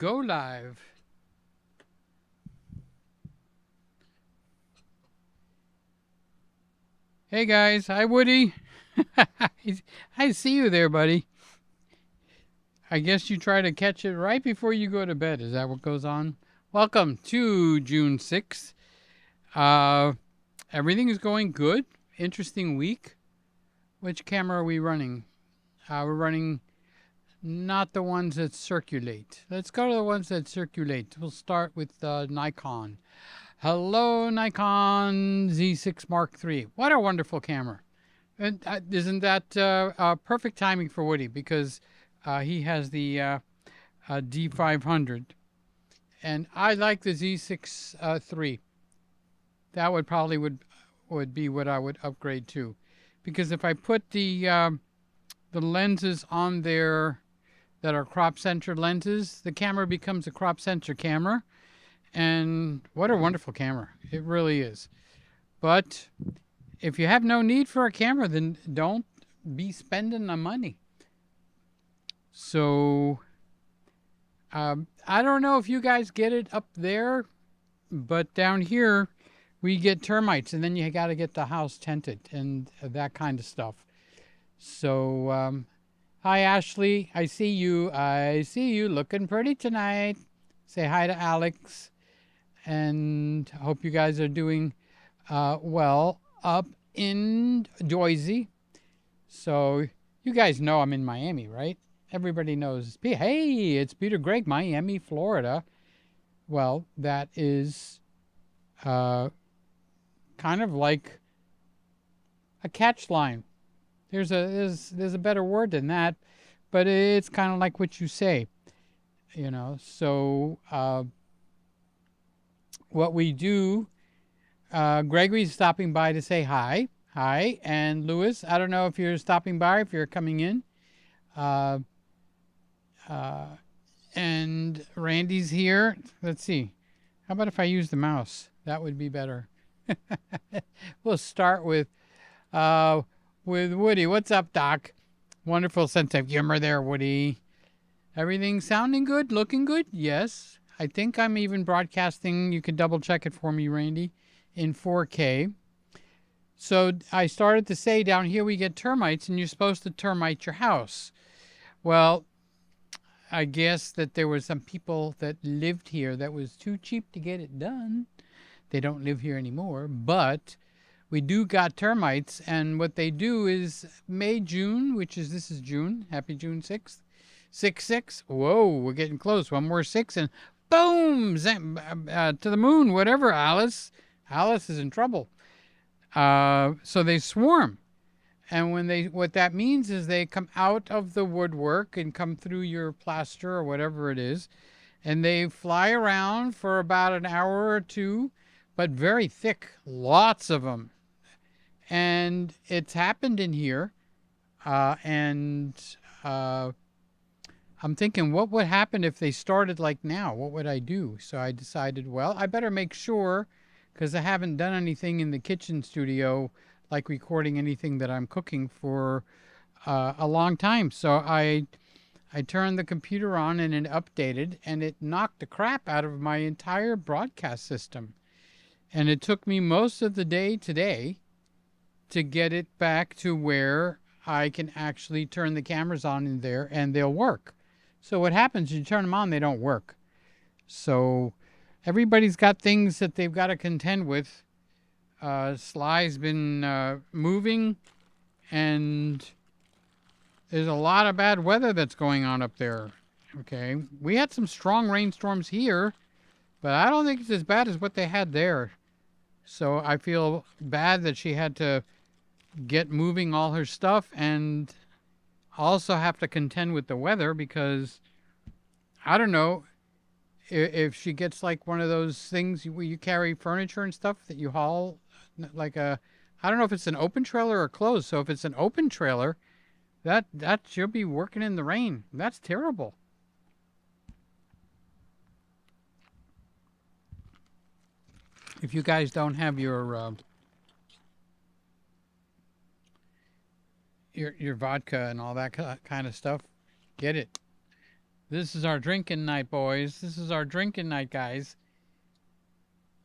Go live. Hey guys, hi Woody. I see you there, buddy. I guess you try to catch it right before you go to bed. Is that what goes on? Welcome to June 6th. Everything is going good. Interesting week. Which camera are we running? We're running not the ones that circulate. Let's go to the ones that circulate. We'll start with Nikon. Hello, Nikon Z6 Mark III. What a wonderful camera. And isn't that perfect timing for Woody, because he has the D500. And I like the Z6 III. That would probably would be what I would upgrade to. Because if I put the lenses on there that are crop sensor lenses, the camera becomes a crop sensor camera. And what a wonderful camera. It really is. But if you have no need for a camera, then don't be spending the money. So I don't know if you guys get it up there, but down here we get termites, and then you got to get the house tented and that kind of stuff. So hi, Ashley. I see you. I see you looking pretty tonight. Say hi to Alex. And hope you guys are doing well up in Boise. So you guys know I'm in Miami, right? Everybody knows. Hey, it's Peter Gregg, Miami, Florida. Well, that is kind of like a catch line. There's a better word than that, but it's kind of like what you say, you know. So what we do, Gregory's stopping by to say hi. Hi. And Lewis, I don't know if you're stopping by, if you're coming in. And Randy's here. Let's see. How about if I use the mouse? That would be better. We'll start with Woody. What's up, Doc? Wonderful sense of humor there, Woody. Everything sounding good? Looking good? Yes. I think I'm even broadcasting. You can double check it for me, Randy, in 4K. So I started to say down here we get termites, and you're supposed to termite your house. Well, I guess that there were some people that lived here that was too cheap to get it done. They don't live here anymore, but we do got termites, and what they do is May, June, this is June. Happy June 6th. 6-6. Whoa, we're getting close. One more 6 and boom! To the moon, whatever, Alice. Alice is in trouble. So they swarm. And what that means is they come out of the woodwork and come through your plaster or whatever it is. And they fly around for about an hour or two, but very thick. Lots of them. And it's happened in here. I'm thinking, what would happen if they started like now? What would I do? So I decided, well, I better make sure, because I haven't done anything in the kitchen studio, like recording anything that I'm cooking for a long time. So I turned the computer on and it updated, and it knocked the crap out of my entire broadcast system. And it took me most of the day today to get it back to where I can actually turn the cameras on in there and they'll work. So what happens, you turn them on, they don't work. So everybody's got things that they've got to contend with. Sly's been moving, and there's a lot of bad weather that's going on up there. Okay, we had some strong rainstorms here, but I don't think it's as bad as what they had there. So I feel bad that she had to get moving all her stuff and also have to contend with the weather, because I don't know if she gets like one of those things where you carry furniture and stuff that you haul, like I don't know if it's an open trailer or closed. So if it's an open trailer, that she'll be working in the rain. That's terrible. If you guys don't have your vodka and all that kind of stuff, get it. This is our drinking night, boys. This is our drinking night, guys.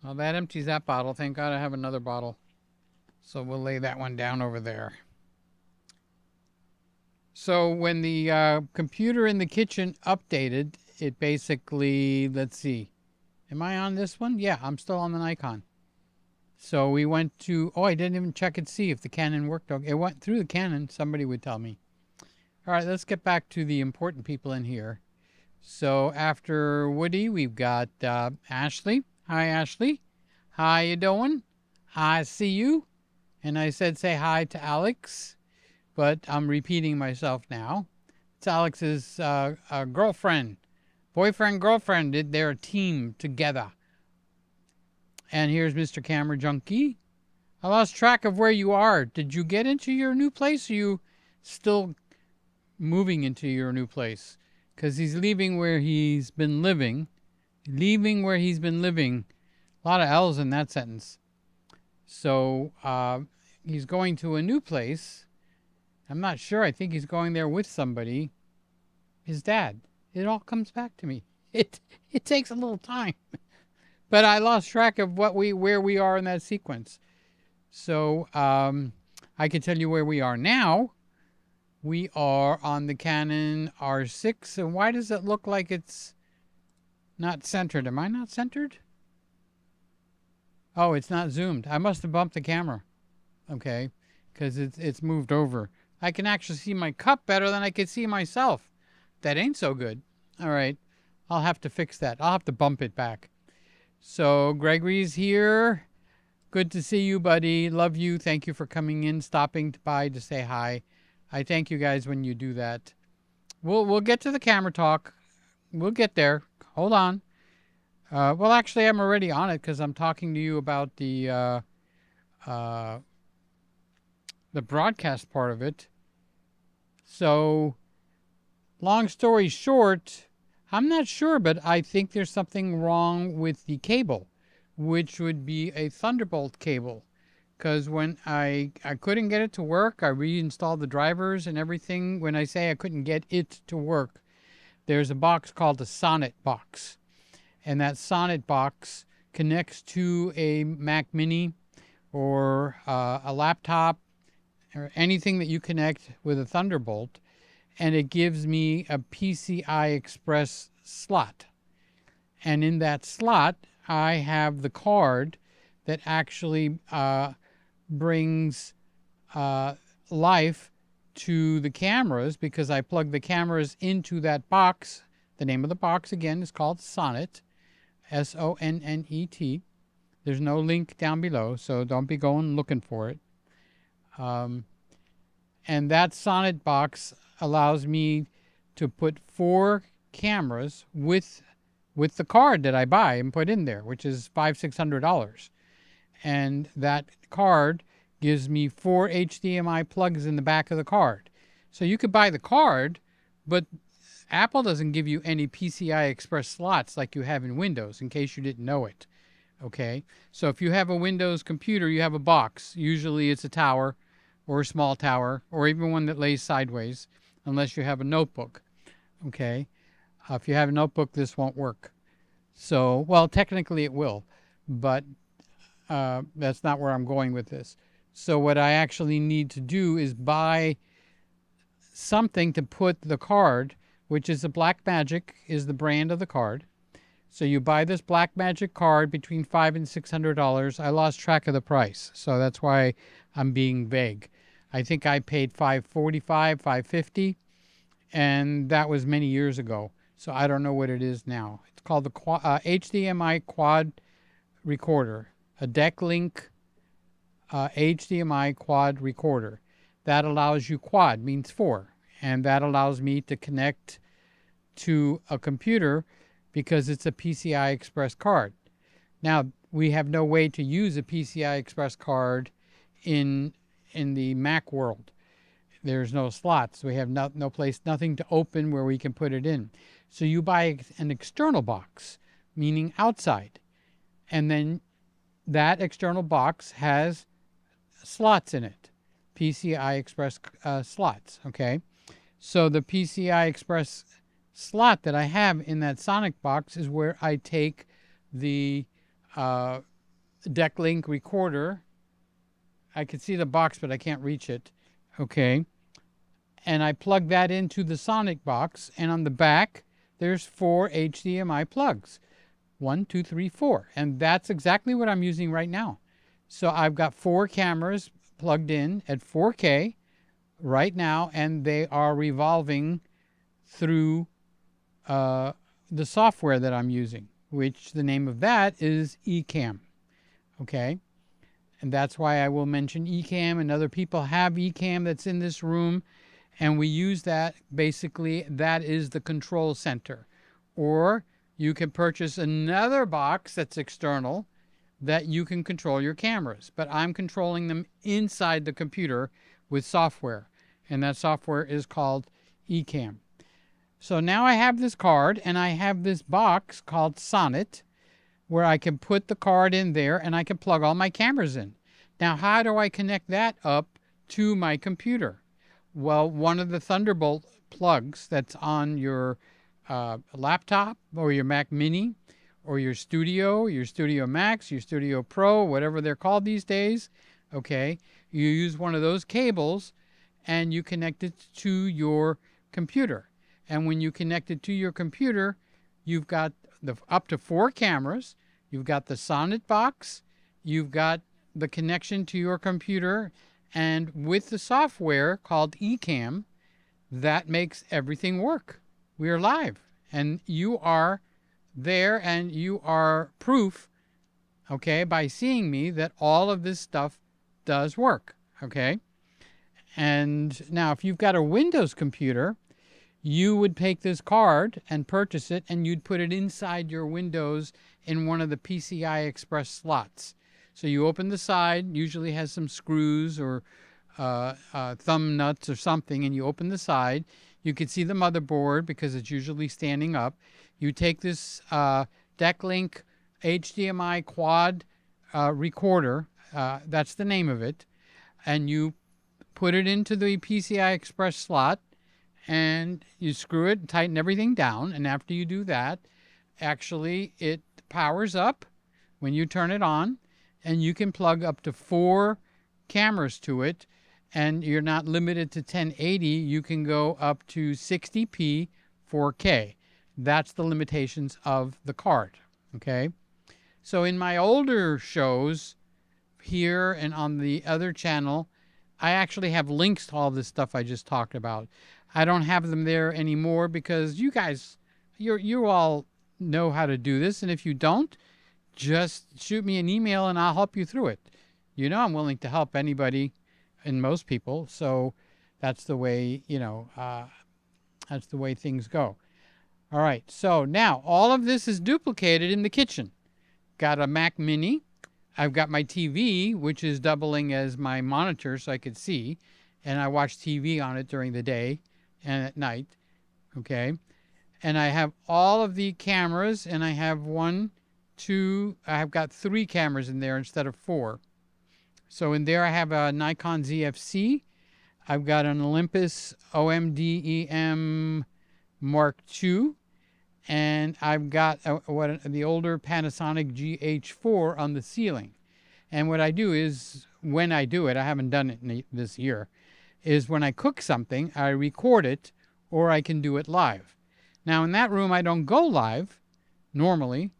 Well, that empties that bottle. Thank God I have another bottle. So we'll lay that one down over there. So when the computer in the kitchen updated, it basically, let's see. Am I on this one? Yeah, I'm still on the Nikon. So we went to, oh, I didn't even check and see if the Canon worked. Okay, it went through the Canon. Somebody would tell me. All right, let's get back to the important people in here. So after Woody, we've got Ashley. Hi, Ashley. How you doing? I see you. And I said say hi to Alex, but I'm repeating myself now. It's Alex's girlfriend. Boyfriend, girlfriend. They're a team together. And here's Mr. Camera Junkie. I lost track of where you are. Did you get into your new place? Or are you still moving into your new place? Because he's leaving where he's been living. Leaving where he's been living. A lot of L's in that sentence. So he's going to a new place. I'm not sure. I think he's going there with somebody. His dad. It all comes back to me. It takes a little time. But I lost track of where we are in that sequence. So I can tell you where we are now. We are on the Canon R6. And why does it look like it's not centered? Am I not centered? Oh, it's not zoomed. I must have bumped the camera. Okay, because it's moved over. I can actually see my cup better than I can see myself. That ain't so good. All right, I'll have to fix that. I'll have to bump it back. So Gregory's here. Good to see you, buddy. Love you. Thank you for coming in, stopping by to say hi. I thank you guys when you do that. We'll get to the camera talk. We'll get there. Hold on. Well, actually, I'm already on it because I'm talking to you about the broadcast part of it. So, long story short, I'm not sure, but I think there's something wrong with the cable, which would be a Thunderbolt cable. Because when I couldn't get it to work, I reinstalled the drivers and everything. When I say I couldn't get it to work, there's a box called the Sonnet box. And that Sonnet box connects to a Mac Mini or a laptop or anything that you connect with a Thunderbolt. And it gives me a PCI Express slot. And in that slot, I have the card that actually brings life to the cameras because I plug the cameras into that box. The name of the box, again, is called Sonnet, SONNET. There's no link down below, so don't be going looking for it. And that Sonnet box allows me to put 4 cameras with the card that I buy and put in there, which is $500-600. And that card gives me 4 HDMI plugs in the back of the card. So you could buy the card, but Apple doesn't give you any PCI Express slots like you have in Windows, in case you didn't know it. Okay? So if you have a Windows computer, you have a box. Usually it's a tower or a small tower or even one that lays sideways, unless you have a notebook. Okay? If you have a notebook, this won't work. So, well, technically it will, but that's not where I'm going with this. So what I actually need to do is buy something to put the card, which is a Blackmagic, is the brand of the card. So you buy this Blackmagic card between $500 and $600. I lost track of the price, so that's why I'm being vague. I think I paid $545, $550, and that was many years ago. So I don't know what it is now. It's called the HDMI Quad Recorder, a DeckLink HDMI Quad Recorder. That allows you, quad means 4, and that allows me to connect to a computer because it's a PCI Express card. Now, we have no way to use a PCI Express card in the Mac world. There's no slots. We have no place, nothing to open where we can put it in. So you buy an external box, meaning outside. And then that external box has slots in it, PCI Express slots, okay? So the PCI Express slot that I have in that Sonic box is where I take the deck link recorder. I can see the box, but I can't reach it. Okay. And I plug that into the Sonic box, and on the back, there's 4 HDMI plugs. 1, 2, 3, 4. And that's exactly what I'm using right now. So I've got 4 cameras plugged in at 4K right now, and they are revolving through the software that I'm using, which the name of that is Ecamm. Okay. And that's why I will mention Ecamm, and other people have Ecamm that's in this room. And we use that, basically, that is the control center. Or you can purchase another box that's external that you can control your cameras. But I'm controlling them inside the computer with software. And that software is called Ecamm. So now I have this card, and I have this box called Sonnet, where I can put the card in there and I can plug all my cameras in. Now, how do I connect that up to my computer? Well, one of the Thunderbolt plugs that's on your laptop or your Mac Mini or your Studio Max, your Studio Pro, whatever they're called these days, okay, you use one of those cables and you connect it to your computer. And when you connect it to your computer, you've got up to 4 cameras, you've got the Sonnet box, you've got the connection to your computer, and with the software called Ecamm, that makes everything work. We are live, and you are there, and you are proof, okay, by seeing me that all of this stuff does work, okay? And now if you've got a Windows computer, you would take this card and purchase it, and you'd put it inside your Windows in one of the PCI Express slots. So you open the side, usually has some screws or thumb nuts or something, and you open the side. You can see the motherboard because it's usually standing up. You take this DeckLink HDMI quad recorder, that's the name of it, and you put it into the PCI Express slot, and you screw it and tighten everything down. And after you do that, actually it powers up when you turn it on, and you can plug up to 4 cameras to it, and you're not limited to 1080. You can go up to 60p 4K. That's the limitations of the card, okay? So in my older shows here and on the other channel, I actually have links to all this stuff I just talked about. I don't have them there anymore because you guys, you all know how to do this, and if you don't, just shoot me an email and I'll help you through it. You know I'm willing to help anybody and most people, so that's the way, that's the way things go. All right, so now all of this is duplicated in the kitchen. Got a Mac Mini. I've got my TV, which is doubling as my monitor so I could see, and I watch TV on it during the day and at night, okay? And I have all of the cameras, and I have I've got 3 cameras in there instead of 4. So in there I have a Nikon ZFC. I've got an Olympus OMD EM Mark II. And I've got the older Panasonic GH4 on the ceiling. And what I do is, when I do it, I haven't done it this year, is when I cook something, I record it, or I can do it live. Now in that room I don't go live normally,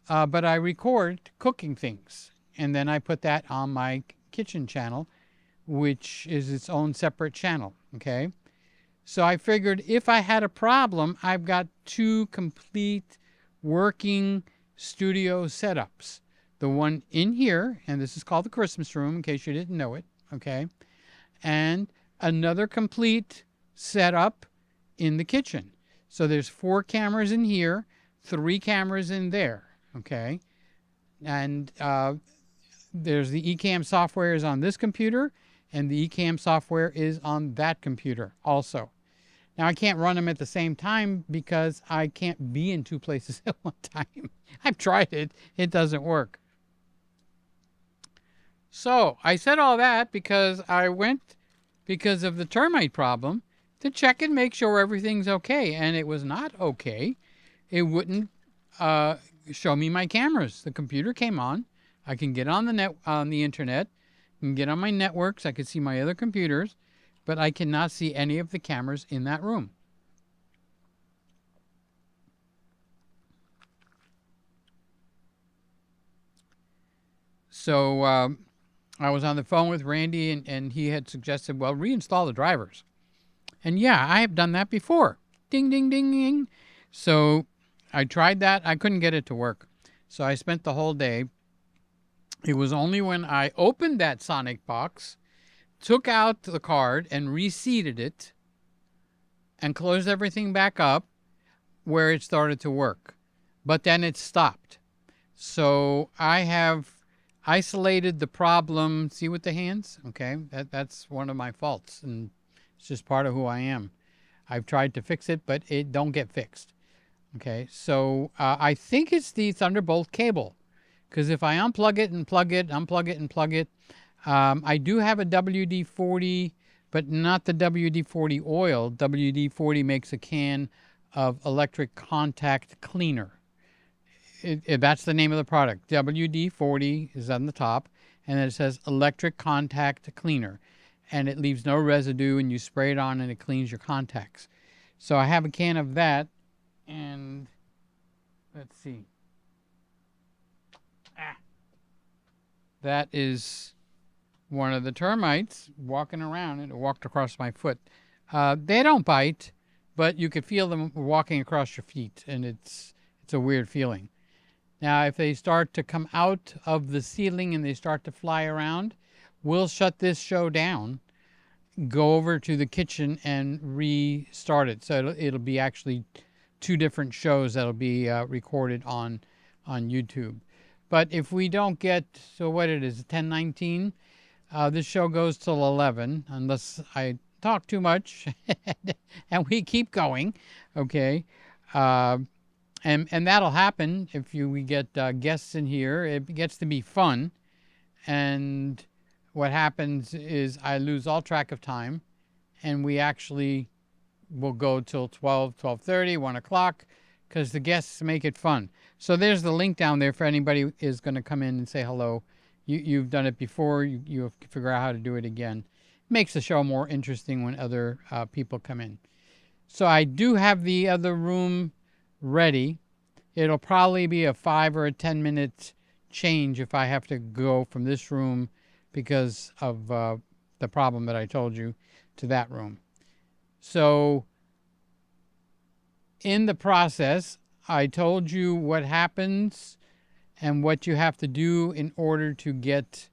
but I record cooking things, and then I put that on my kitchen channel, which is its own separate channel, okay? So I figured if I had a problem, I've got 2 complete working studio setups. The one in here, and this is called the Christmas room in case you didn't know it, okay? And another complete setup in the kitchen. So there's 4 cameras in here, 3 cameras in there, okay? And there's the Ecamm software is on this computer, and the Ecamm software is on that computer also. Now, I can't run them at the same time because I can't be in 2 places at one time. I've tried it. It doesn't work. So I said all that because I went, because of the termite problem, to check and make sure everything's okay. And it was not okay. It wouldn't show me my cameras. The computer came on. I can get on the internet, can get on my networks. I can see my other computers, but I cannot see any of the cameras in that room. So I was on the phone with Randy, and he had suggested, well, reinstall the drivers. And yeah, I have done that before. Ding, ding, ding, ding. So I tried that. I couldn't get it to work. So I spent the whole day. It was only when I opened that Sonic box, took out the card and reseated it and closed everything back up where it started to work. But then it stopped. So I have isolated the problem. See with the hands? Okay, that's one of my faults, and it's just part of who I am. I've tried to fix it, but it don't get fixed. Okay, so I think it's the Thunderbolt cable, because if I unplug it and plug it, unplug it and plug it, I do have a WD-40, but not the WD-40 oil. WD-40 makes a can of electric contact cleaner. That's the name of the product. WD-40 is on the top, and it says electric contact cleaner, and it leaves no residue, and you spray it on and it cleans your contacts. So I have a can of that, and let's see. That is one of the termites walking around, and it walked across my foot. They don't bite, but you could feel them walking across your feet, and it's a weird feeling. Now, if they start to come out of the ceiling and they start to fly around, we'll shut this show down, go over to the kitchen, and restart it. So it'll be actually two different shows that'll be recorded on YouTube. But if we don't get, so what it is, 10:19, this show goes till 11, unless I talk too much and we keep going, okay? And that'll happen if we get guests in here. It gets to be fun, and what happens is I lose all track of time, and we actually will go till 12, 12:30, 1 o'clock, because the guests make it fun. So there's the link down there for anybody is going to come in and say hello. You've done it before. You have to figure out how to do it again. It makes the show more interesting when other people come in. So I do have the other room ready. It'll probably be a 5 or a 10-minute change if I have to go from this room because of the problem that I told you to that room. So in the process, I told you what happens and what you have to do in order to get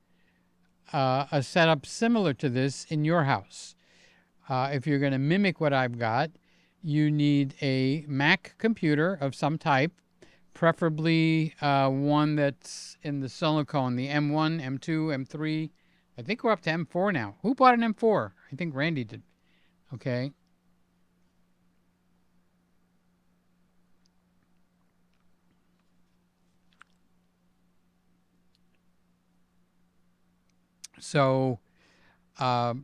a setup similar to this in your house. If you're going to mimic what I've got, you need a Mac computer of some type, preferably one that's in the silicone, the M1, M2, M3. I think we're up to M4 now. Who bought an M4? I think Randy did. Okay. So you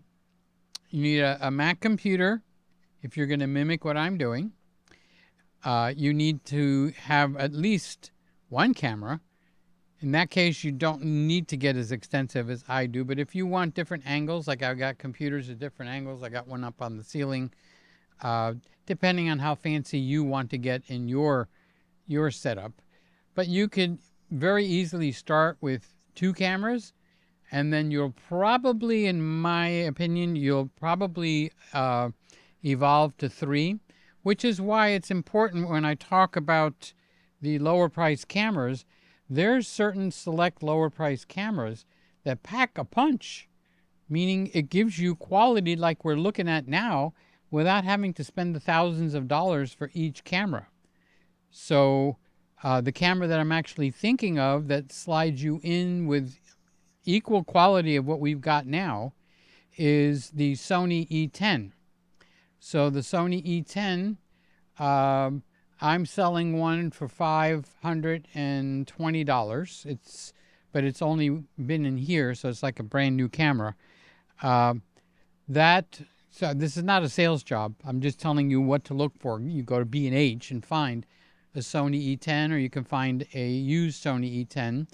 need a Mac computer if you're going to mimic what I'm doing. You need to have at least one camera. In that case, you don't need to get as extensive as I do. But if you want different angles, like I've got computers at different angles, I got one up on the ceiling, depending on how fancy you want to get in your setup. But you could very easily start with 2 cameras, and then you'll probably, in my opinion, you'll probably evolve to 3, which is why it's important when I talk about the lower price cameras. There's certain select lower price cameras that pack a punch, meaning it gives you quality like we're looking at now without having to spend the thousands of dollars for each camera. So the camera that I'm actually thinking of that slides you in with equal quality of what we've got now is the Sony A7c II. So the Sony A7c II, I'm selling one for $520. But it's only been in here, so it's like a brand new camera. That So this is not a sales job. I'm just telling you what to look for. You go to B&H and find a Sony E10, or you can find a used Sony E10.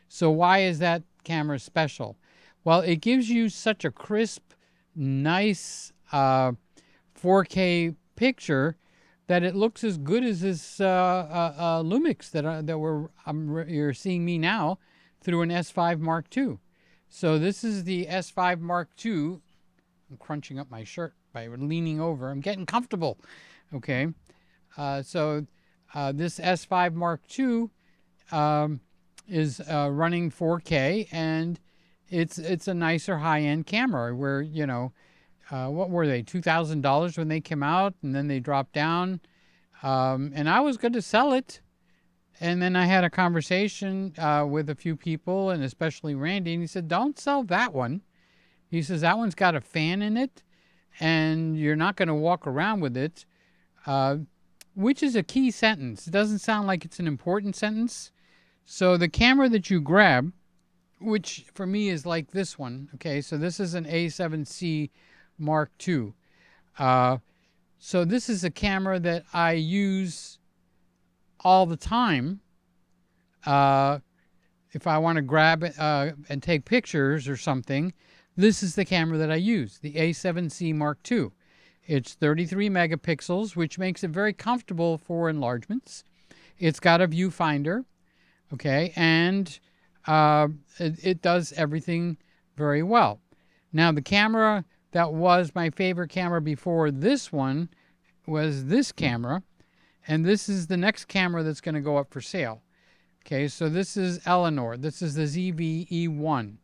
So why is that camera special? Well, it gives you such a crisp, nice 4K picture that it looks as good as this Lumix you're seeing me now through an S5 Mark II. So this is the S5 Mark II. I'm crunching up my shirt by leaning over. I'm getting comfortable. Okay. This S5 Mark II is running 4K, and it's a nicer high-end camera where, you know, what were they, $2,000 when they came out, and then they dropped down. And I was going to sell it. And then I had a conversation with a few people, and especially Randy, and he said, don't sell that one. He says, that one's got a fan in it, and you're not going to walk around with it, which is a key sentence. It doesn't sound like it's an important sentence. So the camera that you grab, which for me is like this one, okay, so this is an A7C Mark II. So this is a camera that I use all the time. If I want to grab it and take pictures or something, this is the camera that I use, the A7C Mark II. It's 33 megapixels, which makes it very comfortable for enlargements. It's got a viewfinder, okay, and it does everything very well. Now, the camera that was my favorite camera before this one was this camera, and this is the next camera that's going to go up for sale. Okay, so this is Eleanor. This is the ZV-E1.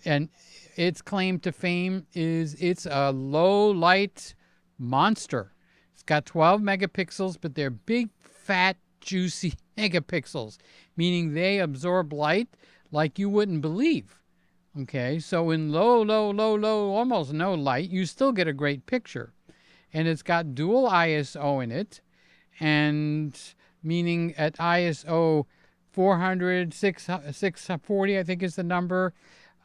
And its claim to fame is it's a low light monster. It's got 12 megapixels, but they're big, fat, juicy megapixels, meaning they absorb light like you wouldn't believe. Okay, so in low, almost no light, you still get a great picture. And it's got dual ISO in it, and meaning at ISO 400, 640, I think is the number,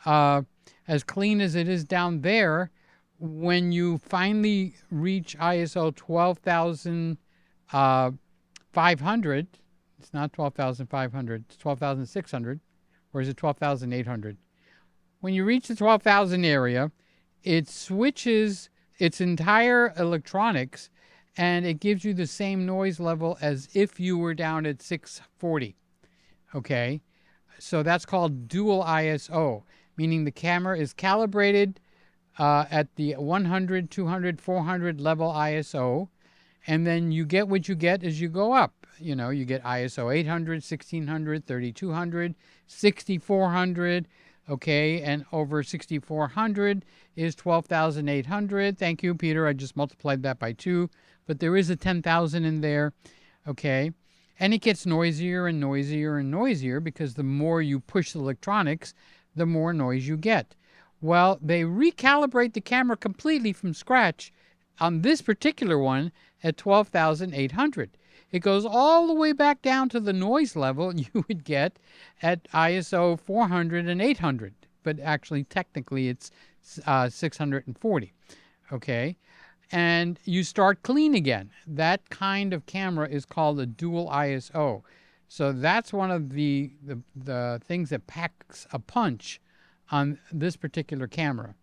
as clean as it is down there, when you finally reach ISO 12,500, it's not 12,500, it's 12,600, or is it 12,800? When you reach the 12,000 area, it switches its entire electronics, and it gives you the same noise level as if you were down at 640. Okay, so that's called dual ISO, meaning the camera is calibrated at the 100, 200, 400 level ISO, and then you get what you get as you go up. You know, you get ISO 800, 1600, 3200, 6400, okay, and over 6400 is 12,800. Thank you, Peter. I just multiplied that by 2, but there is a 10,000 in there, okay? And it gets noisier and noisier and noisier because the more you push the electronics, the more noise you get. Well, they recalibrate the camera completely from scratch on this particular one at 12,800. It goes all the way back down to the noise level you would get at ISO 400 and 800. But actually, technically, it's 640. Okay? And you start clean again. That kind of camera is called a dual ISO. So that's one of the things that packs a punch on this particular camera.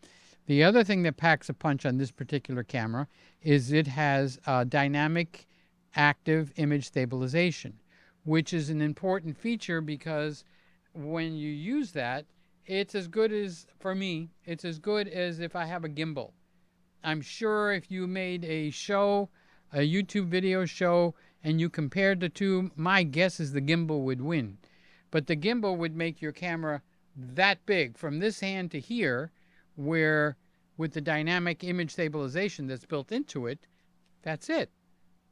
The other thing that packs a punch on this particular camera is it has dynamic active image stabilization, which is an important feature because when you use that, it's as good as, for me, it's as good as if I have a gimbal. I'm sure if you made a show, a YouTube video show, and you compared the two, my guess is the gimbal would win. But the gimbal would make your camera that big from this hand to here, where with the dynamic image stabilization that's built into it, that's it.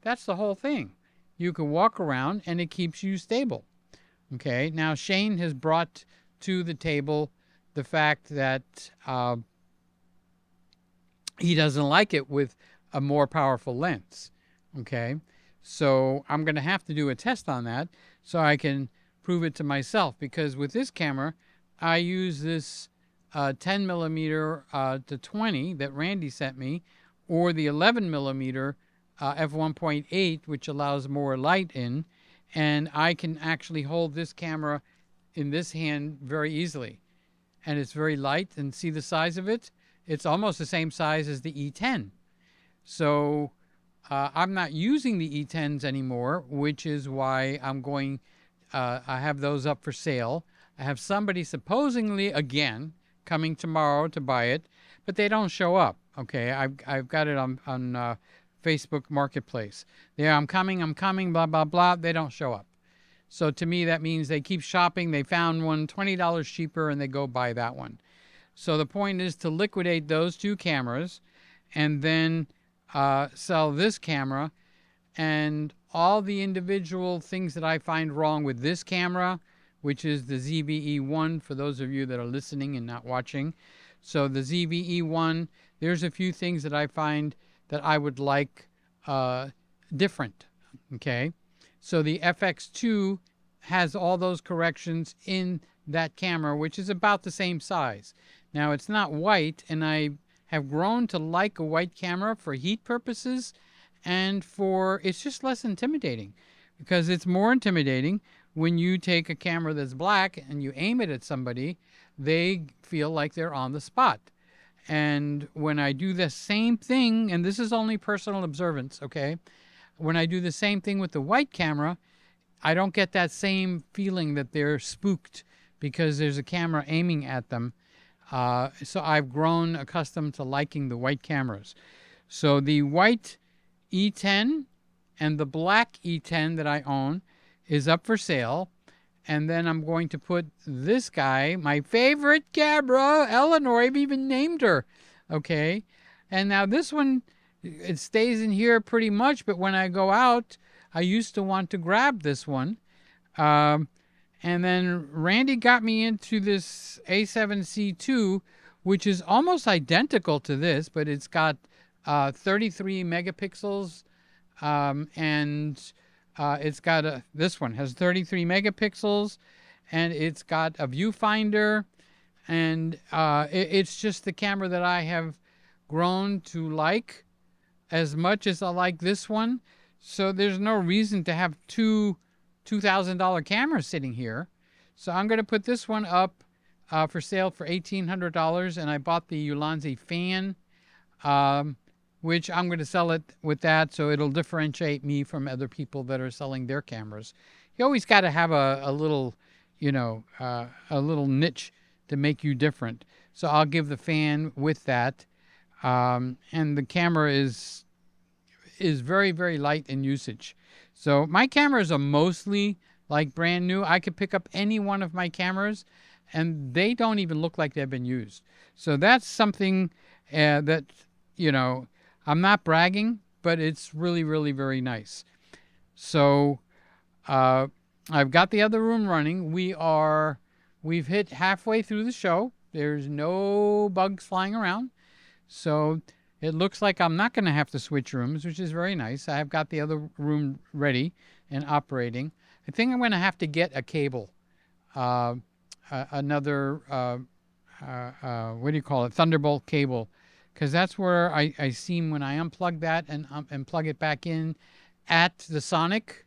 That's the whole thing. You can walk around and it keeps you stable. Okay, now Shane has brought to the table the fact that he doesn't like it with a more powerful lens. Okay, so I'm going to have to do a test on that so I can prove it to myself, because with this camera I use this 10 millimeter to 20 that Randy sent me, or the 11 millimeter f1.8, which allows more light in, and I can actually hold this camera in this hand very easily. And it's very light, and see the size of it? It's almost the same size as the E10. So I'm not using the E10s anymore, which is why I'm going, I have those up for sale. I have somebody supposedly, again, coming tomorrow to buy it, but they don't show up. Okay, I've got it on Facebook Marketplace. There, I'm coming, blah, blah, blah. They don't show up. So to me, that means they keep shopping. They found one $20 cheaper, and they go buy that one. So the point is to liquidate those two cameras and then sell this camera, and all the individual things that I find wrong with this camera, which is the ZVE1 for those of you that are listening and not watching. So the ZVE1, there's a few things that I find that I would like different. Okay, so the FX2 has all those corrections in that camera, which is about the same size. Now it's not white, and I have grown to like a white camera for heat purposes, and for it's just less intimidating, because it's more intimidating when you take a camera that's black and you aim it at somebody. They feel like they're on the spot. And when I do the same thing, and this is only personal observance, okay? When I do the same thing with the white camera, I don't get that same feeling that they're spooked because there's a camera aiming at them. So I've grown accustomed to liking the white cameras. So the white E10 and the black E10 that I own is up for sale. And then I'm going to put this guy, my favorite camera, Eleanor, I've even named her. Okay. And now this one, it stays in here pretty much, but when I go out, I used to want to grab this one. And then Randy got me into this A7c II, which is almost identical to this, but it's got 33 megapixels, and it's got this one has 33 megapixels, and it's got a viewfinder, and it's just the camera that I have grown to like as much as I like this one. So there's no reason to have two $2,000 cameras sitting here. So I'm going to put this one up for sale for $1,800, and I bought the Ulanzi fan, which I'm going to sell it with that, so it'll differentiate me from other people that are selling their cameras. You always got to have a little, a little niche to make you different. So I'll give the fan with that, and the camera is very, very light in usage. So my cameras are mostly like brand new. I could pick up any one of my cameras, and they don't even look like they've been used. So that's something that, I'm not bragging, but it's really, really very nice. So I've got the other room running. We've hit halfway through the show. There's no bugs flying around. So it looks like I'm not going to have to switch rooms, which is very nice. I've got the other room ready and operating. I think I'm going to have to get a cable, another, what do you call it, Thunderbolt cable, because that's where I seem when I unplug that and plug it back in at the Sonic,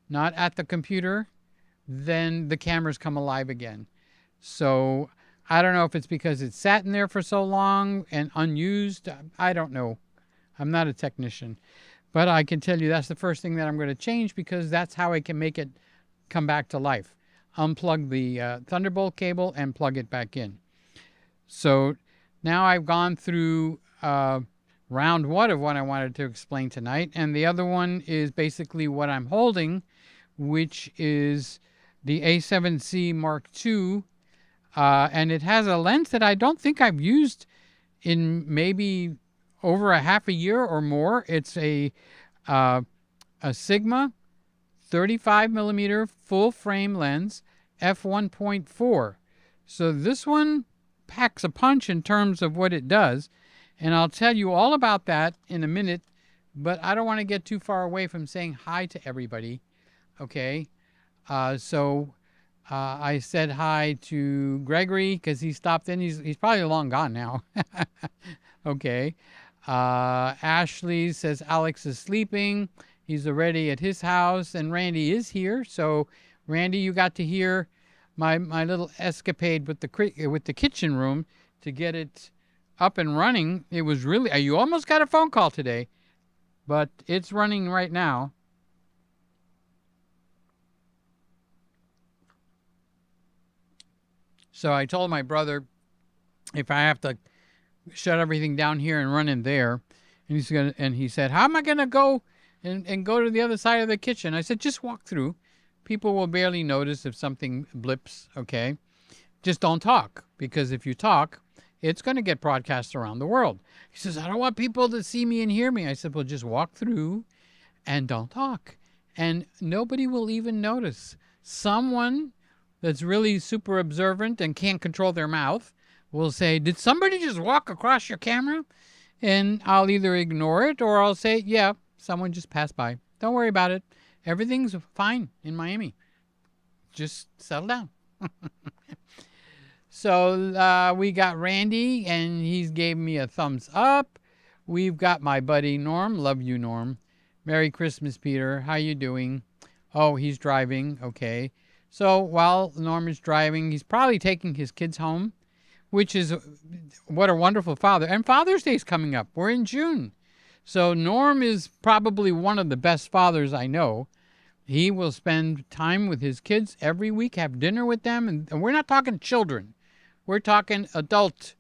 not at the computer, then the cameras come alive again. So I don't know if it's because it sat in there for so long and unused. I don't know. I'm not a technician. But I can tell you that's the first thing that I'm going to change, because that's how I can make it come back to life. Unplug the Thunderbolt cable and plug it back in. So now I've gone through round one of what I wanted to explain tonight. And the other one is basically what I'm holding, which is the A7C Mark II. And it has a lens that I don't think I've used in maybe over a half a year or more. It's a Sigma 35 millimeter full frame lens, f1.4. So this one packs a punch in terms of what it does. And I'll tell you all about that in a minute, but I don't want to get too far away from saying hi to everybody. Okay. So I said hi to Gregory because he stopped in. He's probably long gone now. Okay. Ashley says Alex is sleeping. He's already at his house, and Randy is here. So, Randy, you got to hear my little escapade with the kitchen room to get it up and running. It was really you almost got a phone call today, but it's running right now. So I told my brother if I have to shut everything down here and run in there, and he said, "How am I gonna go and go to the other side of the kitchen?" I said, "Just walk through. People will barely notice if something blips. Okay, just don't talk, because if you talk, it's going to get broadcast around the world." He says, "I don't want people to see me and hear me." I said, "Well, just walk through and don't talk, and nobody will even notice." Someone that's really super observant and can't control their mouth will say, "Did somebody just walk across your camera?" And I'll either ignore it or I'll say, "Yeah, someone just passed by. Don't worry about it. Everything's fine in Miami. Just settle down." So we got Randy, and he's gave me a thumbs up. We've got my buddy Norm. Love you, Norm. Merry Christmas, Peter. How you doing? Oh, he's driving. Okay. So while Norm is driving, he's probably taking his kids home, which is what a wonderful father. And Father's Day is coming up. We're in June. So Norm is probably one of the best fathers I know. He will spend time with his kids every week, have dinner with them. And we're not talking children. We're talking adult.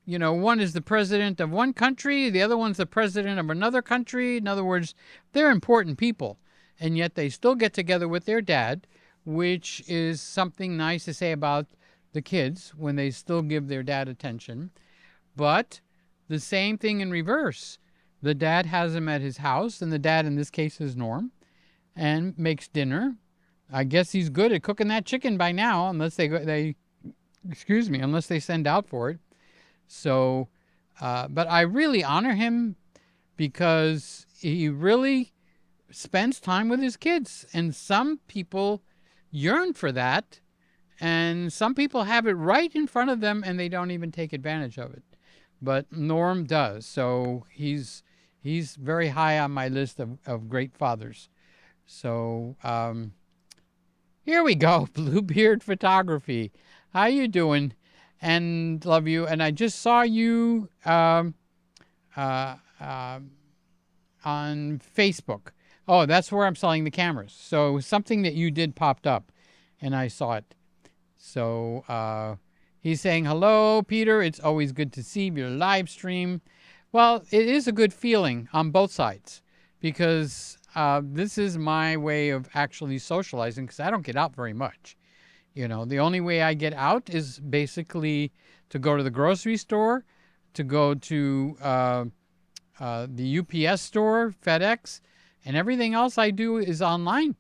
You know, one is the president of one country. The other one's the president of another country. In other words, they're important people. And yet they still get together with their dad, which is something nice to say about the kids when they still give their dad attention. But the same thing in reverse. The dad has him at his house, and the dad in this case is Norm, and makes dinner. I guess he's good at cooking that chicken by now, unless unless they send out for it. So, but I really honor him because he really spends time with his kids, and some people yearn for that, and some people have it right in front of them and they don't even take advantage of it. But Norm does. So he's very high on my list of great fathers. So here we go. Bluebeard Photography. How you doing? And love you. And I just saw you on Facebook. Oh, that's where I'm selling the cameras. So something that you did popped up, and I saw it. So he's saying, "Hello, Peter. It's always good to see your live stream." Well, it is a good feeling on both sides, because this is my way of actually socializing, because I don't get out very much. You know, the only way I get out is basically to go to the grocery store, to go to the UPS store, FedEx, and everything else I do is online.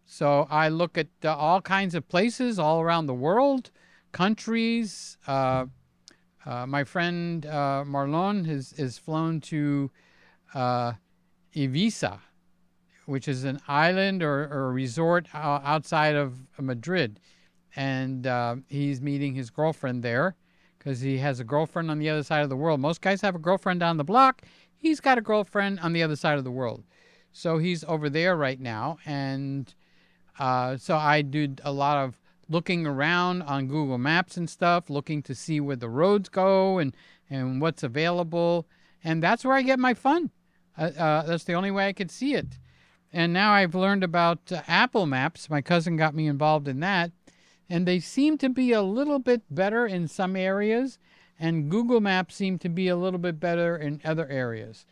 So I look at all kinds of places all around the world, countries. My friend Marlon has flown to Ibiza, which is an island or a resort outside of Madrid. And he's meeting his girlfriend there because he has a girlfriend on the other side of the world. Most guys have a girlfriend down the block. He's got a girlfriend on the other side of the world. So he's over there right now. And so I did a lot of looking around on Google Maps and stuff, looking to see where the roads go and what's available. And that's where I get my fun. That's the only way I could see it. And now I've learned about Apple Maps. My cousin got me involved in that. And they seem to be a little bit better in some areas, and Google Maps seem to be a little bit better in other areas.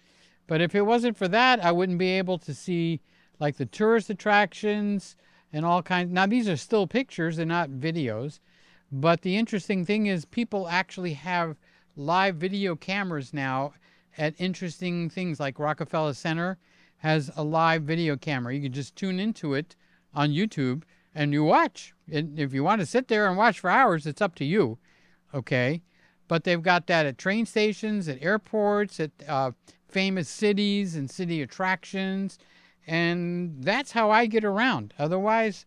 But if it wasn't for that, I wouldn't be able to see like the tourist attractions and all kinds. Now, these are still pictures, they're not videos. But the interesting thing is people actually have live video cameras now at interesting things, like Rockefeller Center has a live video camera. You can just tune into it on YouTube and you watch. And if you want to sit there and watch for hours, it's up to you. Okay? But they've got that at train stations, at airports, at famous cities and city attractions. And that's how I get around. Otherwise,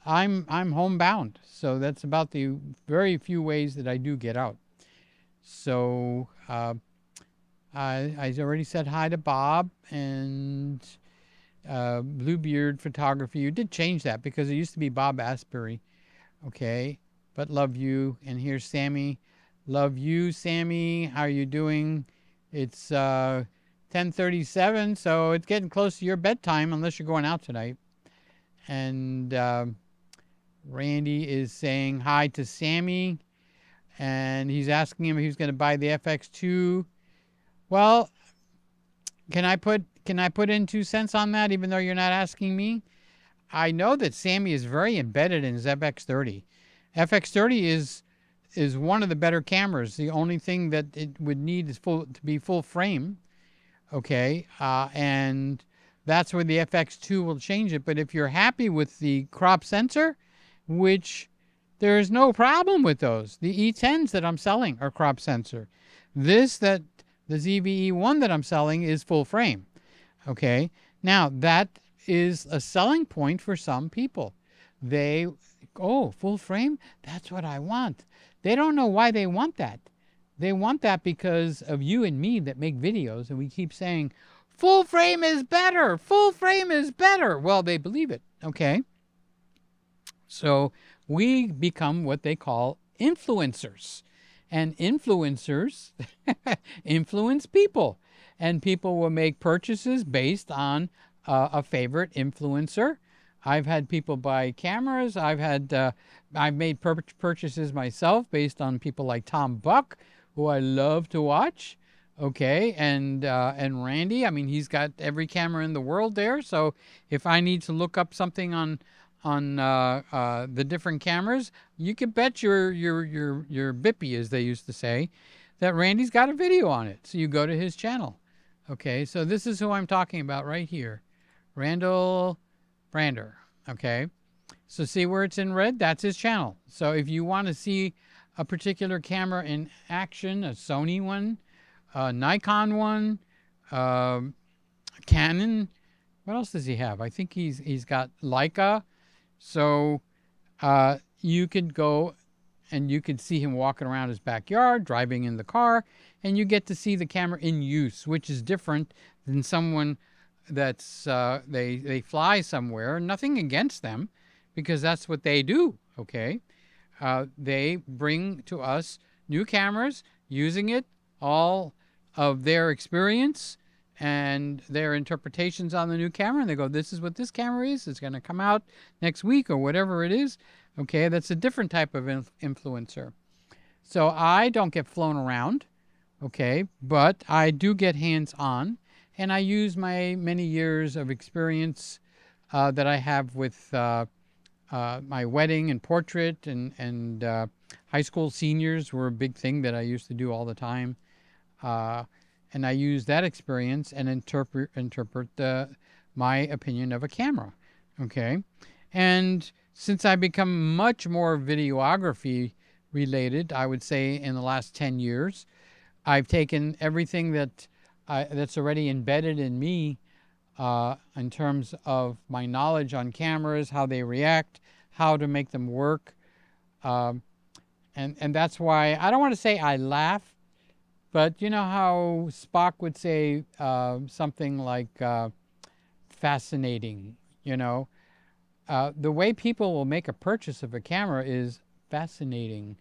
I'm homebound, so that's about the very few ways that I do get out. So I already said hi to Bob and Bluebeard Photography. You did change that because it used to be Bob Asbury. Okay, but love you. And here's Sammy. Love you, Sammy. How are you doing? It's 10:37, so it's getting close to your bedtime unless you're going out tonight. And Randy is saying hi to Sammy, and he's asking him if he's going to buy the FX2. Well, can I put in 2 cents on that, even though you're not asking me? I know that Sammy is very embedded in his FX30. FX30 is one of the better cameras. The only thing that it would need is to be full frame. Okay, and that's where the FX2 will change it. But if you're happy with the crop sensor, which there's no problem with those. The E10s that I'm selling are crop sensor. The ZVE1 that I'm selling is full frame. Okay, now that is a selling point for some people. Full frame? That's what I want. They don't know why they want that. They want that because of you and me that make videos, and we keep saying, full frame is better, full frame is better. Well, they believe it, okay? So we become what they call influencers. And influencers influence people. And people will make purchases based on a favorite influencer. I've had people buy cameras. I've made purchases myself based on people like Tom Buck, who I love to watch. Okay, and Randy. I mean, he's got every camera in the world there. So if I need to look up something on the different cameras, you can bet your bippy, as they used to say, that Randy's got a video on it. So you go to his channel. Okay, so this is who I'm talking about right here, Randall Brander. Okay, so see where it's in red? That's his channel. So if you want to see a particular camera in action, a Sony one, a Nikon one, Canon, what else does he have? I think he's got Leica. So you could go and you could see him walking around his backyard, driving in the car, and you get to see the camera in use, which is different than someone that's they fly somewhere. Nothing against them, because that's what they do. Okay, they bring to us new cameras, using it, all of their experience and their interpretations on the new camera, and they go, this is what this camera is. It's going to come out next week or whatever it is. Okay, that's a different type of influencer. So I don't get flown around, okay, but I do get hands-on, and I use my many years of experience that I have with my wedding and portrait, and high school seniors were a big thing that I used to do all the time. And I use that experience and interpret my opinion of a camera, okay? And since I become much more videography related, I would say in the last 10 years, I've taken everything that's already embedded in me in terms of my knowledge on cameras, how they react, how to make them work. And that's why, I don't want to say I laugh, but you know how Spock would say something like fascinating, you know? The way people will make a purchase of a camera is fascinating,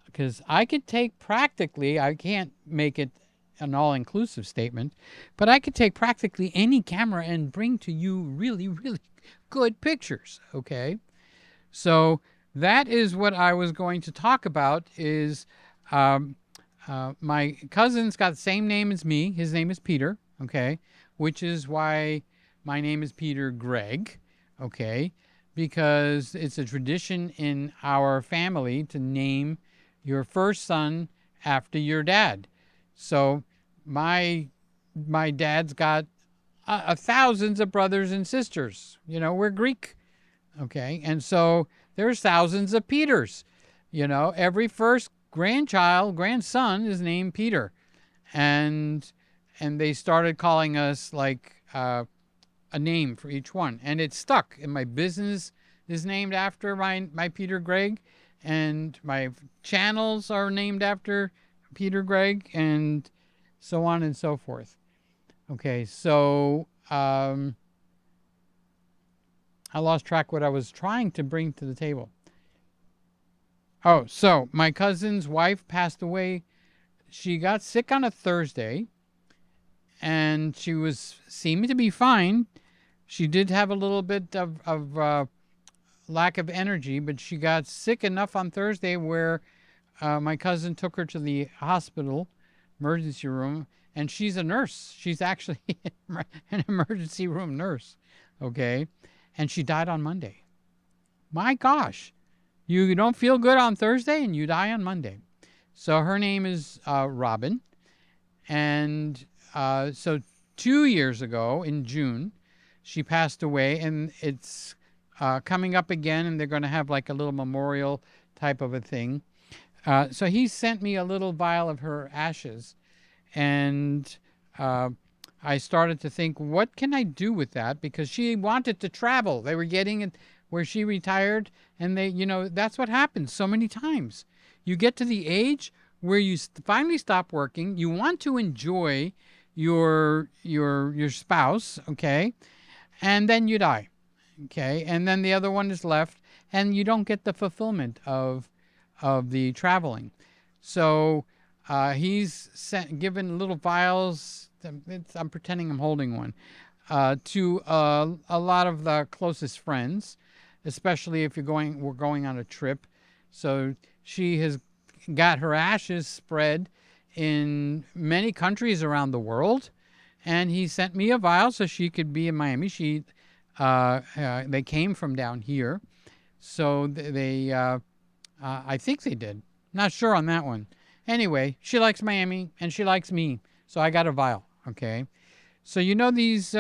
because I could take practically, I can't make it an all-inclusive statement, but I could take practically any camera and bring to you really, really good pictures, okay? So that is what I was going to talk about, is my cousin's got the same name as me. His name is Peter, okay? Which is why my name is Peter Gregg, okay? Because it's a tradition in our family to name your first son after your dad. So my dad's got thousands of brothers and sisters. You know, we're Greek, okay? And so there's thousands of Peters. You know, every first grandson is named Peter. And they started calling us like a name for each one. And it stuck. And my business is named after my Peter Gregg, and my channels are named after Peter Gregg, and so on and so forth. Okay, so I lost track what I was trying to bring to the table. Oh, so my cousin's wife passed away. She got sick on a Thursday, and she seemed to be fine. She did have a little bit of lack of energy, but she got sick enough on Thursday where my cousin took her to the hospital, emergency room, and she's a nurse. She's actually an emergency room nurse, okay? And she died on Monday. My gosh, you don't feel good on Thursday and you die on Monday. So her name is Robin, and so 2 years ago in June, she passed away, and it's coming up again, and they're going to have like a little memorial type of a thing. So he sent me a little vial of her ashes, and I started to think, what can I do with that? Because she wanted to travel. They were getting it where she retired, and that's what happens so many times. You get to the age where you finally stop working. You want to enjoy your spouse, okay, and then you die, okay, and then the other one is left, and you don't get the fulfillment of the traveling. So he's given little vials. I'm pretending I'm holding one to a lot of the closest friends, especially if we're going on a trip. So she has got her ashes spread in many countries around the world, and he sent me a vial so she could be in Miami. They came from down here, so they I think they did. Not sure on that one. Anyway, she likes Miami and she likes me, so I got a vial. Okay, so these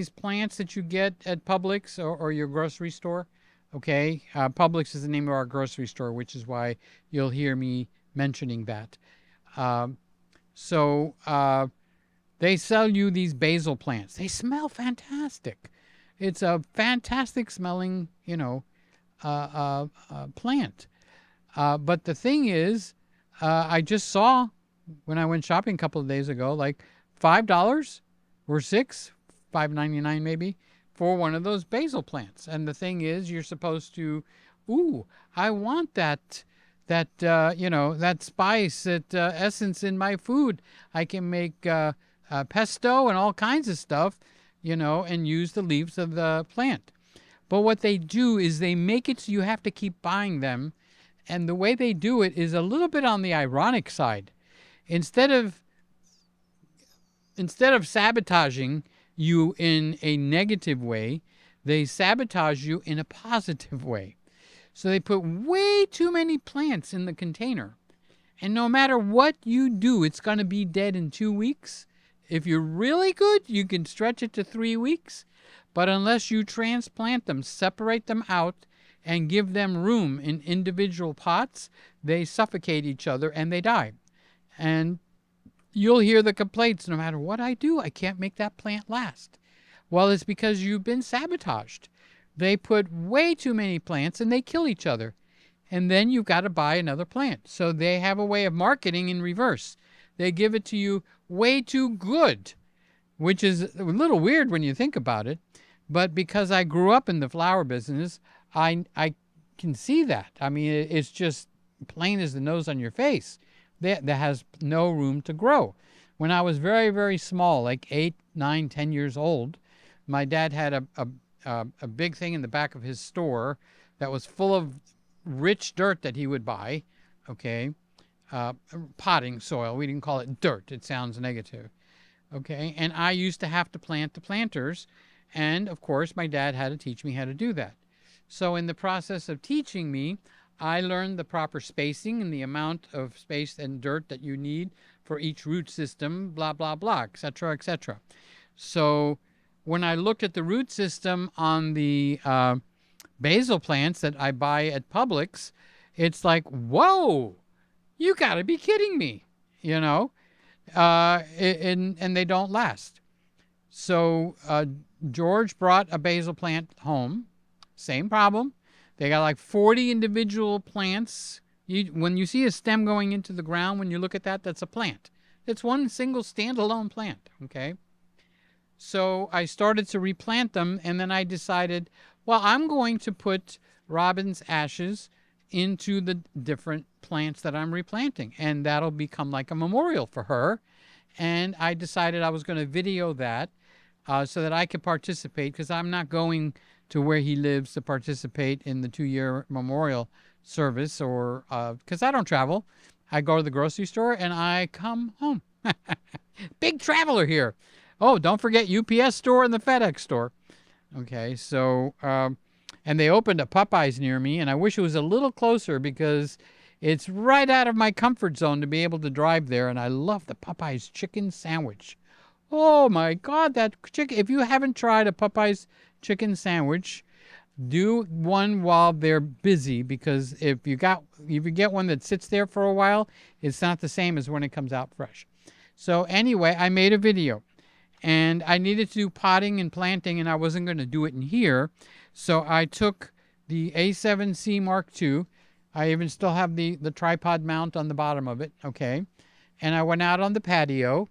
plants that you get at Publix or your grocery store. Okay, Publix is the name of our grocery store, which is why you'll hear me mentioning that. They sell you these basil plants. They smell fantastic. It's a fantastic smelling, plant. But the thing is, I just saw when I went shopping a couple of days ago, like $5 or $5.99 maybe, for one of those basil plants. And the thing is, you're supposed to, I want that spice, that essence in my food. I can make pesto and all kinds of stuff, and use the leaves of the plant. But what they do is they make it so you have to keep buying them. And the way they do it is a little bit on the ironic side. Instead of sabotaging you in a negative way, they sabotage you in a positive way. So they put way too many plants in the container. And no matter what you do, it's going to be dead in 2 weeks. If you're really good, you can stretch it to 3 weeks. But unless you transplant them, separate them out, and give them room in individual pots, they suffocate each other and they die. And you'll hear the complaints, no matter what I do, I can't make that plant last. Well, it's because you've been sabotaged. They put way too many plants and they kill each other. And then you've got to buy another plant. So they have a way of marketing in reverse. They give it to you way too good, which is a little weird when you think about it. But because I grew up in the flower business, I can see that. I mean, it's just plain as the nose on your face. That has no room to grow. When I was very, very small, like 8, 9, 10 years old, my dad had a big thing in the back of his store that was full of rich dirt that he would buy, okay, potting soil. We didn't call it dirt. It sounds negative, okay? And I used to have to plant the planters, and, of course, my dad had to teach me how to do that. So in the process of teaching me, I learned the proper spacing and the amount of space and dirt that you need for each root system, blah, blah, blah, etc., etc. So when I looked at the root system on the basil plants that I buy at Publix, it's like, whoa, you got to be kidding me, and they don't last. So George brought a basil plant home, same problem. They got like 40 individual plants. When you see a stem going into the ground, when you look at that, that's a plant. It's one single standalone plant, okay? So I started to replant them, and then I decided, well, I'm going to put robin's ashes into the different plants that I'm replanting, and that'll become like a memorial for her. And I decided I was going to video that so that I could participate, because I'm not going to where he lives to participate in the 2-year memorial service, or because I don't travel. I go to the grocery store and I come home. Big traveler here. Oh, don't forget UPS store and the FedEx store. Okay, so and they opened a Popeyes near me, and I wish it was a little closer because it's right out of my comfort zone to be able to drive there, and I love the Popeyes chicken sandwich. Oh my God, that chicken! If you haven't tried a Popeyes chicken sandwich, do one while they're busy, because if you get one that sits there for a while, it's not the same as when it comes out fresh. So anyway, I made a video, and I needed to do potting and planting, and I wasn't going to do it in here. So I took the A7C Mark II. I even still have the tripod mount on the bottom of it, okay? And I went out on the patio,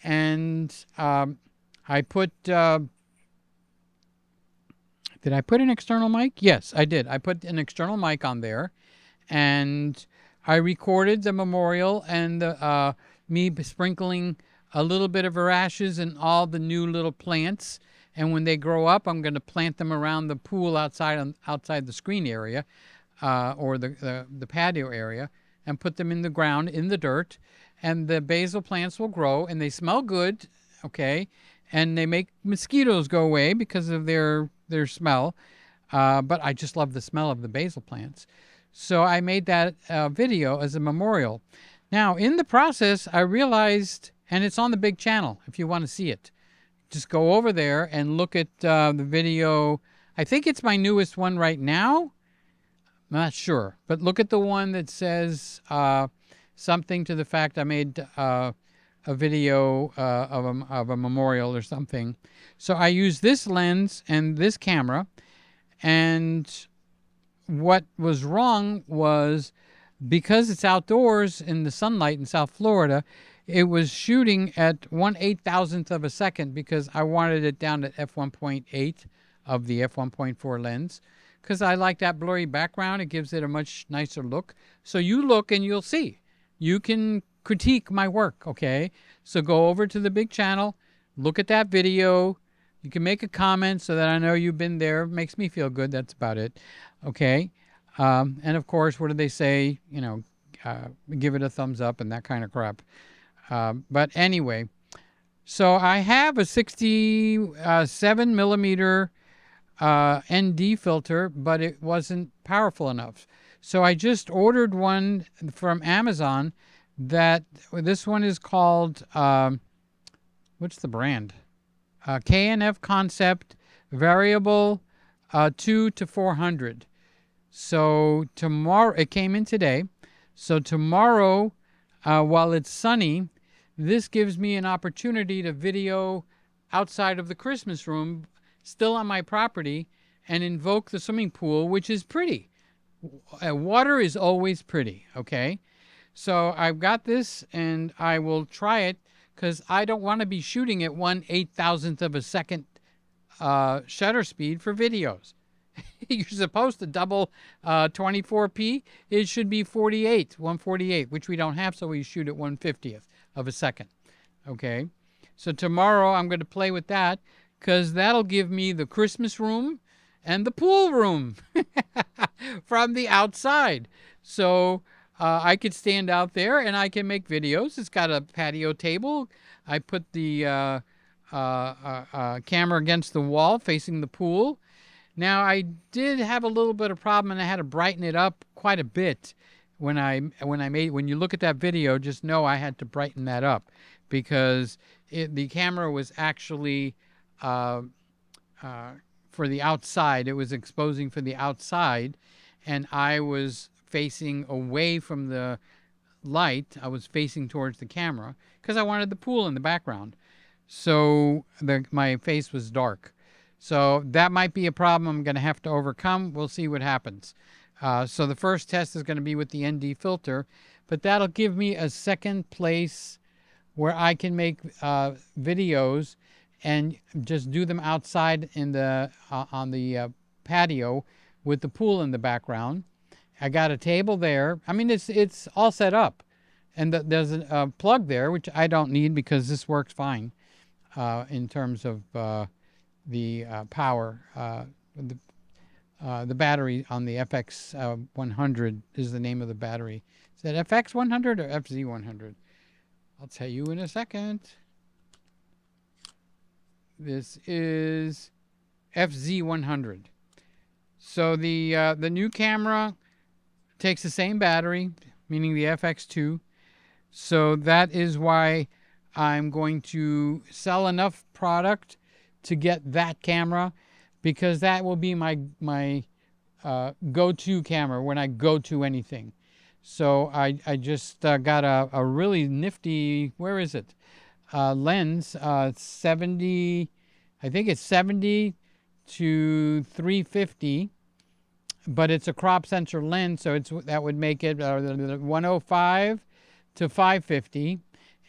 and I put... did I put an external mic? Yes, I did. I put an external mic on there, and I recorded the memorial and the, me sprinkling a little bit of her ashes and all the new little plants. And when they grow up, I'm going to plant them around the pool outside the screen area, or the patio area, and put them in the ground, in the dirt. And the basil plants will grow, and they smell good, okay? And they make mosquitoes go away because of their smell. But I just love the smell of the basil plants. So I made that video as a memorial. Now, in the process, I realized, and it's on the big channel if you want to see it. Just go over there and look at the video. I think it's my newest one right now. I'm not sure. But look at the one that says something to the fact I made a video of a memorial or something. So I use this lens and this camera, and what was wrong was, because it's outdoors in the sunlight in South Florida, it was shooting at 1/8,000th of a second, because I wanted it down at f1.8 of the f1.4 lens, because I like that blurry background. It gives it a much nicer look. So you look and you'll see. You can critique my work, okay? So go over to the big channel, look at that video. You can make a comment so that I know you've been there. Makes me feel good. That's about it, okay? And of course, what do they say? You know, give it a thumbs up and that kind of crap. But anyway, so I have a 67 millimeter ND filter, but it wasn't powerful enough. So I just ordered one from Amazon. This one is called, what's the brand? K&F Concept Variable 2 to 400. So tomorrow, it came in today. So tomorrow, while it's sunny, this gives me an opportunity to video outside of the Christmas room, still on my property, and invoke the swimming pool, which is pretty. Water is always pretty, okay? So I've got this, and I will try it, because I don't want to be shooting at 1/8,000th of a second shutter speed for videos. You're supposed to double 24p. It should be 148, which we don't have, so we shoot at 1/50th of a second. Okay, so tomorrow I'm going to play with that, because that'll give me the Christmas room and the pool room from the outside. So I could stand out there and I can make videos. It's got a patio table. I put the camera against the wall facing the pool. Now, I did have a little bit of problem, and I had to brighten it up quite a bit when you look at that video. Just know I had to brighten that up, because the camera was actually for the outside. It was exposing for the outside, and I was facing away from the light. I was facing towards the camera because I wanted the pool in the background. So my face was dark. So that might be a problem I'm going to have to overcome. We'll see what happens. So the first test is going to be with the ND filter, but that'll give me a second place where I can make videos and just do them outside in the on the patio with the pool in the background. I got a table there. I mean, it's all set up, and there's a plug there, which I don't need because this works fine in terms of the power. The battery on the FX 100 is the name of the battery. Is that FX 100 or FZ 100? I'll tell you in a second. This is FZ 100. So the new camera takes the same battery, meaning the FX2. So that is why I'm going to sell enough product to get that camera, because that will be my go-to camera when I go to anything. So I just got a really nifty, where is it? Lens, 70, I think it's 70 to 350, but it's a crop sensor lens, so that would make it 105 to 550.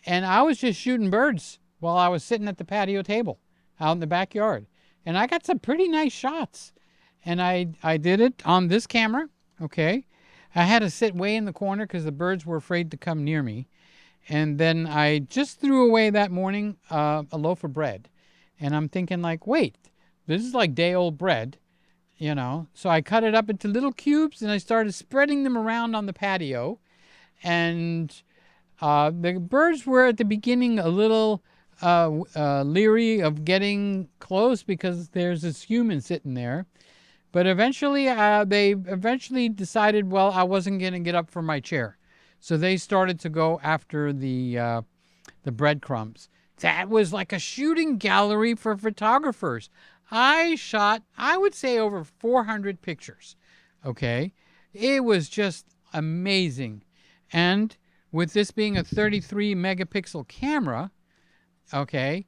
And I was just shooting birds while I was sitting at the patio table out in the backyard. And I got some pretty nice shots. And I did it on this camera, okay? I had to sit way in the corner because the birds were afraid to come near me. And then I just threw away that morning a loaf of bread. And I'm thinking like, wait, this is like day-old bread, you know? So I cut it up into little cubes and I started spreading them around on the patio. And the birds were at the beginning a little leery of getting close because there's this human sitting there. But eventually, they decided, well, I wasn't going to get up from my chair. So they started to go after the breadcrumbs. That was like a shooting gallery for photographers. I shot, I would say, over 400 pictures. Okay? It was just amazing. And with this being a 33 megapixel camera, okay,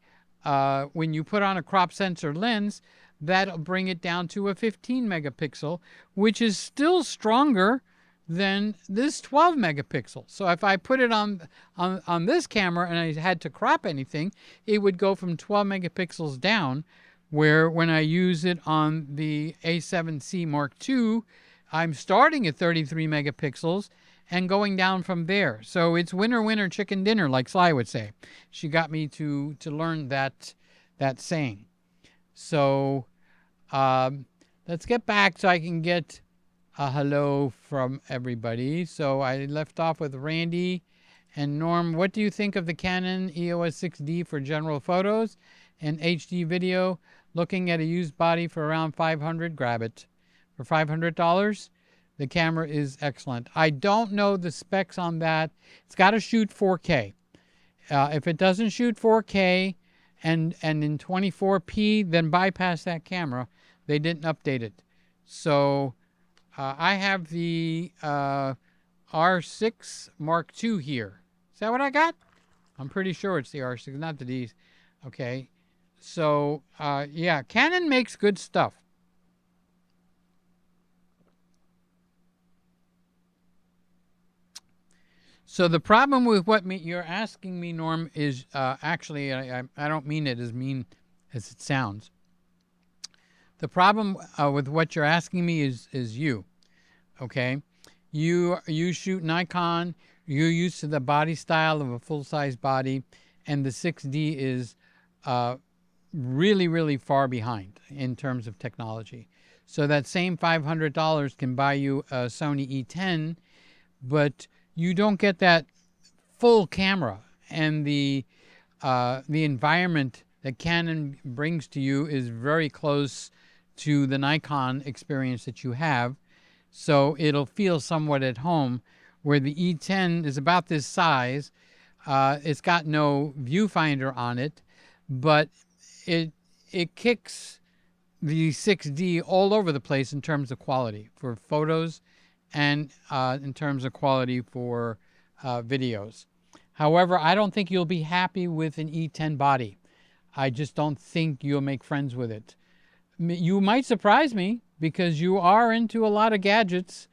when you put on a crop sensor lens, that'll bring it down to a 15 megapixel, which is still stronger than this 12 megapixel. So if I put it on this camera and I had to crop anything, it would go from 12 megapixels down, where when I use it on the A7C Mark II, I'm starting at 33 megapixels and going down from there. So it's winner, winner, chicken dinner, like Sly would say. She got me to learn that saying. So let's get back so I can get a hello from everybody. So I left off with Randy and Norm. What do you think of the Canon EOS 6D for general photos and HD video? Looking at a used body for around $500, grab it. For $500, the camera is excellent. I don't know the specs on that. It's got to shoot 4K. If it doesn't shoot 4K and in 24p, then bypass that camera. They didn't update it. So I have the R6 Mark II here. Is that what I got? I'm pretty sure it's the R6, not the Ds. Okay. So, yeah, Canon makes good stuff. So the problem with what you're asking me, Norm, is actually, I don't mean it as mean as it sounds. The problem with what you're asking me is you, okay? You shoot Nikon, you're used to the body style of a full-size body, and the 6D is really, really far behind in terms of technology. So that same $500 can buy you a Sony E10, but you don't get that full camera, and the environment that Canon brings to you is very close to the Nikon experience that you have. So it'll feel somewhat at home, where the E10 is about this size. It's got no viewfinder on it, but it kicks the 6D all over the place in terms of quality for photos and in terms of quality for videos. However, I don't think you'll be happy with an E10 body. I just don't think you'll make friends with it. You might surprise me because you are into a lot of gadgets,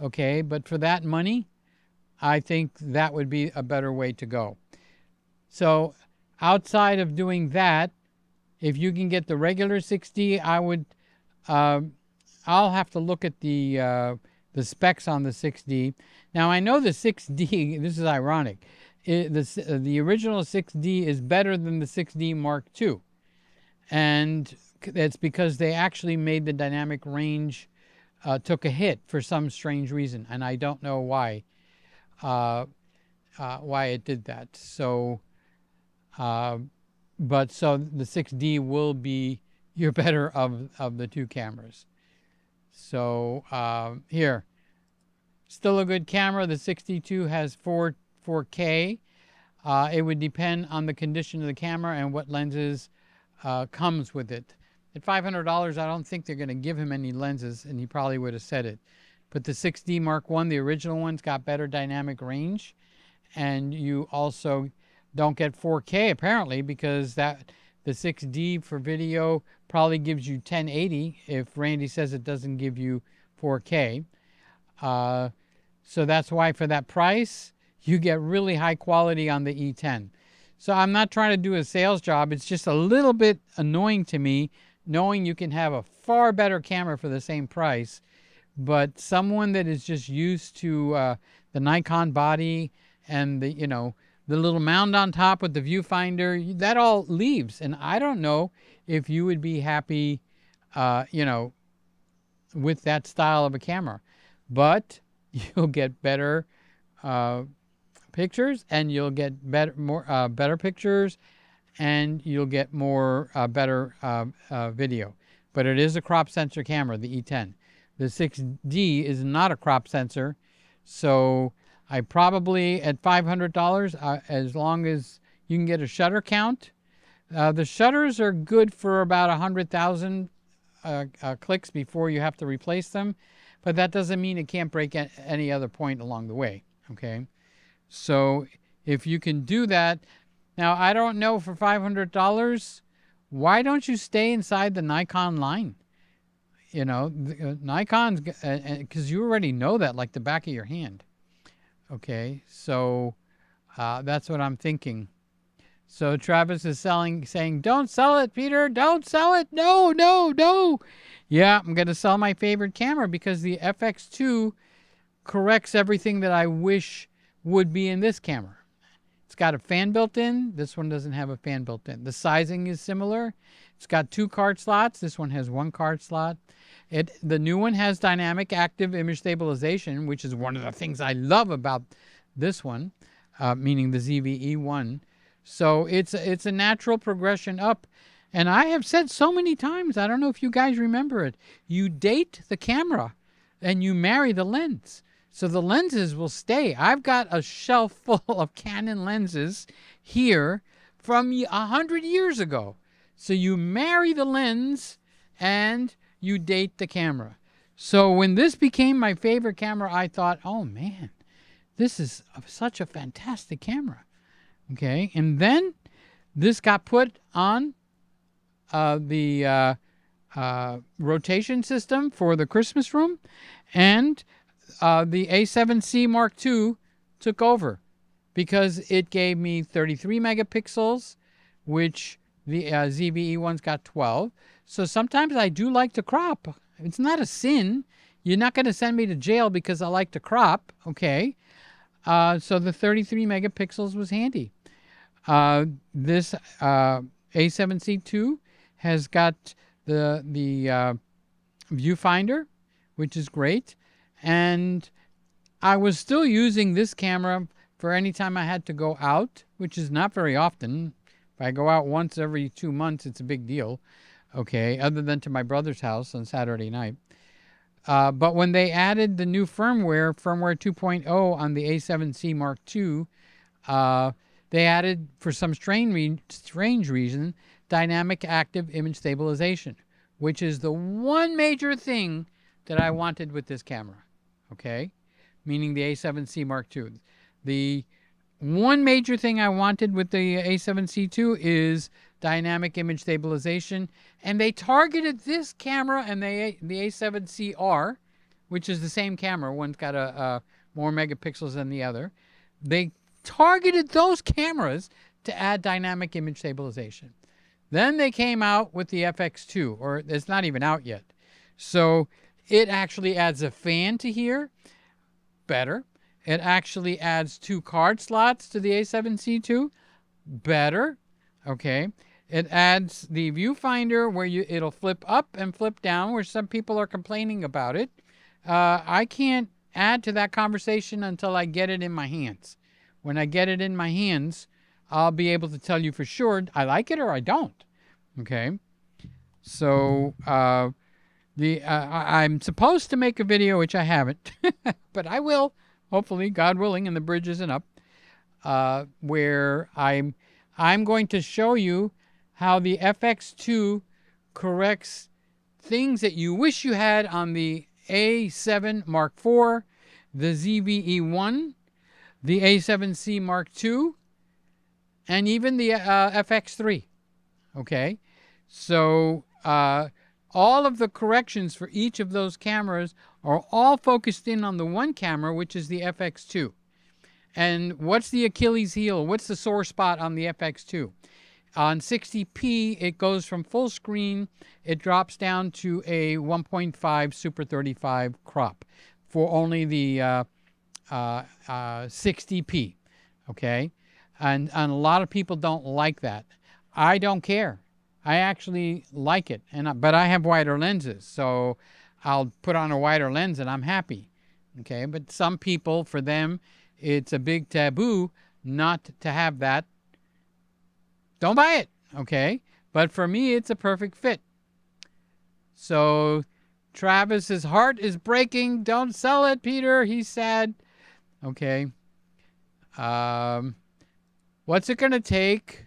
okay? But for that money, I think that would be a better way to go. So outside of doing that, if you can get the regular 6D, I would. I'll have to look at the specs on the 6D. Now I know the 6D. This is ironic. The original 6D is better than the 6D Mark II, and it's because they actually made the dynamic range took a hit for some strange reason, and I don't know why it did that. So, but so the 6D will be your better of the two cameras. So here, still a good camera. The 62 has 4K. It would depend on the condition of the camera and what lenses comes with it. At $500, I don't think they're going to give him any lenses, and he probably would have said it. But the 6D Mark I, the original one's got better dynamic range, and you also don't get 4K apparently, because the 6D for video probably gives you 1080 if Randy says it doesn't give you 4K. So that's why for that price, you get really high quality on the E10. So I'm not trying to do a sales job. It's just a little bit annoying to me knowing you can have a far better camera for the same price. But someone that is just used to the Nikon body and the little mound on top with the viewfinder, that all leaves. And I don't know if you would be happy, with that style of a camera. But you'll get better pictures, and you'll get better pictures, and you'll get more better video. But it is a crop sensor camera, the E10. The 6D is not a crop sensor, so I probably at $500, as long as you can get a shutter count. The shutters are good for about 100,000 clicks before you have to replace them, but that doesn't mean it can't break at any other point along the way. Okay, so if you can do that, now I don't know, for $500, why don't you stay inside the Nikon line? Nikon's, because you already know that like the back of your hand. Okay, so that's what I'm thinking. So Travis is saying, don't sell it, Peter, don't sell it. No, no, no. Yeah, I'm going to sell my favorite camera because the FX2 corrects everything that I wish would be in this camera. It's got a fan built in. This one doesn't have a fan built in. The sizing is similar. It's got 2 card slots. This one has 1 card slot. The new one has dynamic active image stabilization, which is one of the things I love about this one, meaning the ZVE1. So it's a natural progression up. And I have said so many times, I don't know if you guys remember it, you date the camera and you marry the lens. So the lenses will stay. I've got a shelf full of Canon lenses here from 100 years ago. So you marry the lens and you date the camera. So when this became my favorite camera, I thought, oh man, this is such a fantastic camera. Okay, and then this got put on the rotation system for the Christmas room, and the A7C Mark II took over because it gave me 33 megapixels, which the ZVE1's got 12. So sometimes I do like to crop. It's not a sin. You're not going to send me to jail because I like to crop, okay? So the 33 megapixels was handy. This A7c II has got the viewfinder, which is great. And I was still using this camera for any time I had to go out, which is not very often. If I go out once every 2 months, it's a big deal. Okay, other than to my brother's house on Saturday night. But when they added the new firmware 2.0 on the A7C Mark II, they added, for some strange reason, dynamic active image stabilization, which is the one major thing that I wanted with this camera, okay? Meaning the A7C Mark II. The one major thing I wanted with the A7C II is dynamic image stabilization, and they targeted this camera and the A7C, which is the same camera. One's got a more megapixels than the other. They targeted those cameras to add dynamic image stabilization. Then they came out with the FX2, or it's not even out yet. So it actually adds a fan to here. Better. It actually adds 2 card slots to the A7c II. Better. Okay. It adds the viewfinder where it'll flip up and flip down, where some people are complaining about it. I can't add to that conversation until I get it in my hands. When I get it in my hands, I'll be able to tell you for sure I like it or I don't. Okay. So I'm supposed to make a video, which I haven't, but I will, hopefully, God willing, and the bridge isn't up, where I'm going to show you how the FX2 corrects things that you wish you had on the A7 Mark IV, the ZVE1, the A7C Mark II, and even the FX3. Okay, so all of the corrections for each of those cameras are all focused in on the one camera, which is the FX2. And what's the Achilles heel? What's the sore spot on the FX2? On 60p, it goes from full screen, it drops down to a 1.5 Super 35 crop for only the 60p, okay? And a lot of people don't like that. I don't care. I actually like it, but I have wider lenses, so I'll put on a wider lens and I'm happy, okay? But some people, for them, it's a big taboo not to have that. Don't buy it, okay? But for me, it's a perfect fit. So Travis's heart is breaking. Don't sell it, Peter. He's sad. Okay. What's it going to take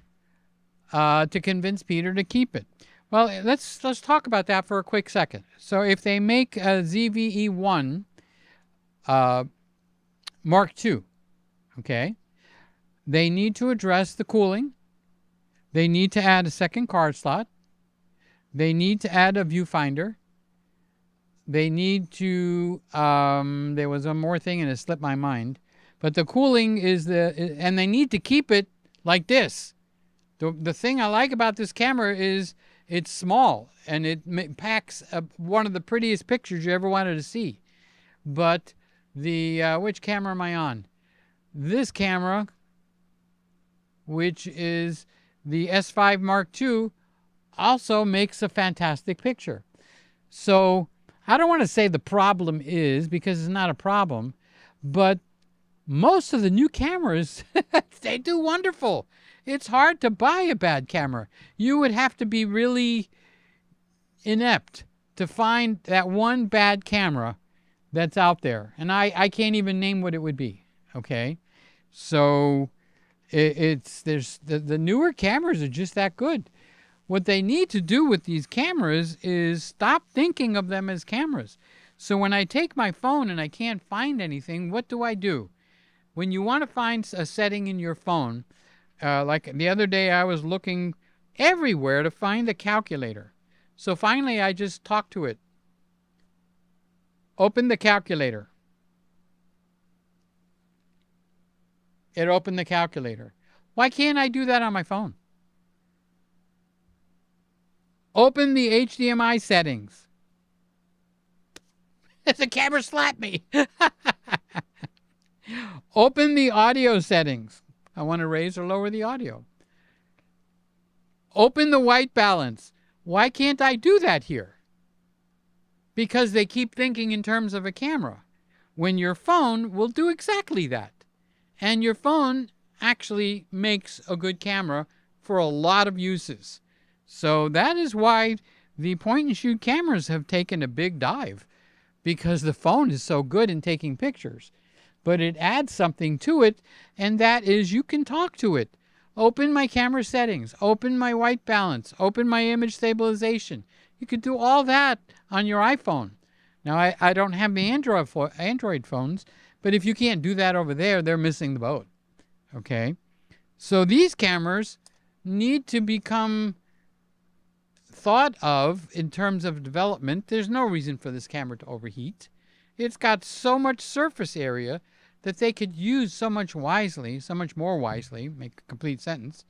to convince Peter to keep it? Well, let's talk about that for a quick second. So if they make a ZVE1 Mark II, okay, they need to address the cooling. They need to add a second card slot. They need to add a viewfinder. They need to, there was one more thing and it slipped my mind. But the cooling is and they need to keep it like this. The thing I like about this camera is it's small and it packs one of the prettiest pictures you ever wanted to see. But which camera am I on? This camera, which is the S5 Mark II, also makes a fantastic picture. So I don't want to say the problem is, because it's not a problem, but most of the new cameras, they do wonderful. It's hard to buy a bad camera. You would have to be really inept to find that one bad camera that's out there. And I can't even name what it would be, okay? So the newer cameras are just that good. What they need to do with these cameras is stop thinking of them as cameras. So when I take my phone and I can't find anything, what do? When you want to find a setting in your phone, like the other day I was looking everywhere to find a calculator. So finally I just talked to it. Open the calculator. It opened the calculator. Why can't I do that on my phone? Open the HDMI settings. The camera slapped me. Open the audio settings. I want to raise or lower the audio. Open the white balance. Why can't I do that here? Because they keep thinking in terms of a camera, when your phone will do exactly that. And your phone actually makes a good camera for a lot of uses. So that is why the point-and-shoot cameras have taken a big dive, because the phone is so good in taking pictures. But it adds something to it, and that is you can talk to it. Open my camera settings, open my white balance, open my image stabilization. You could do all that on your iPhone. Now, I don't have the Android phones, but if you can't do that over there, they're missing the boat. Okay? So these cameras need to become thought of in terms of development. There's no reason for this camera to overheat. It's got so much surface area that they could use so much wisely, so much more wisely, make a complete sentence,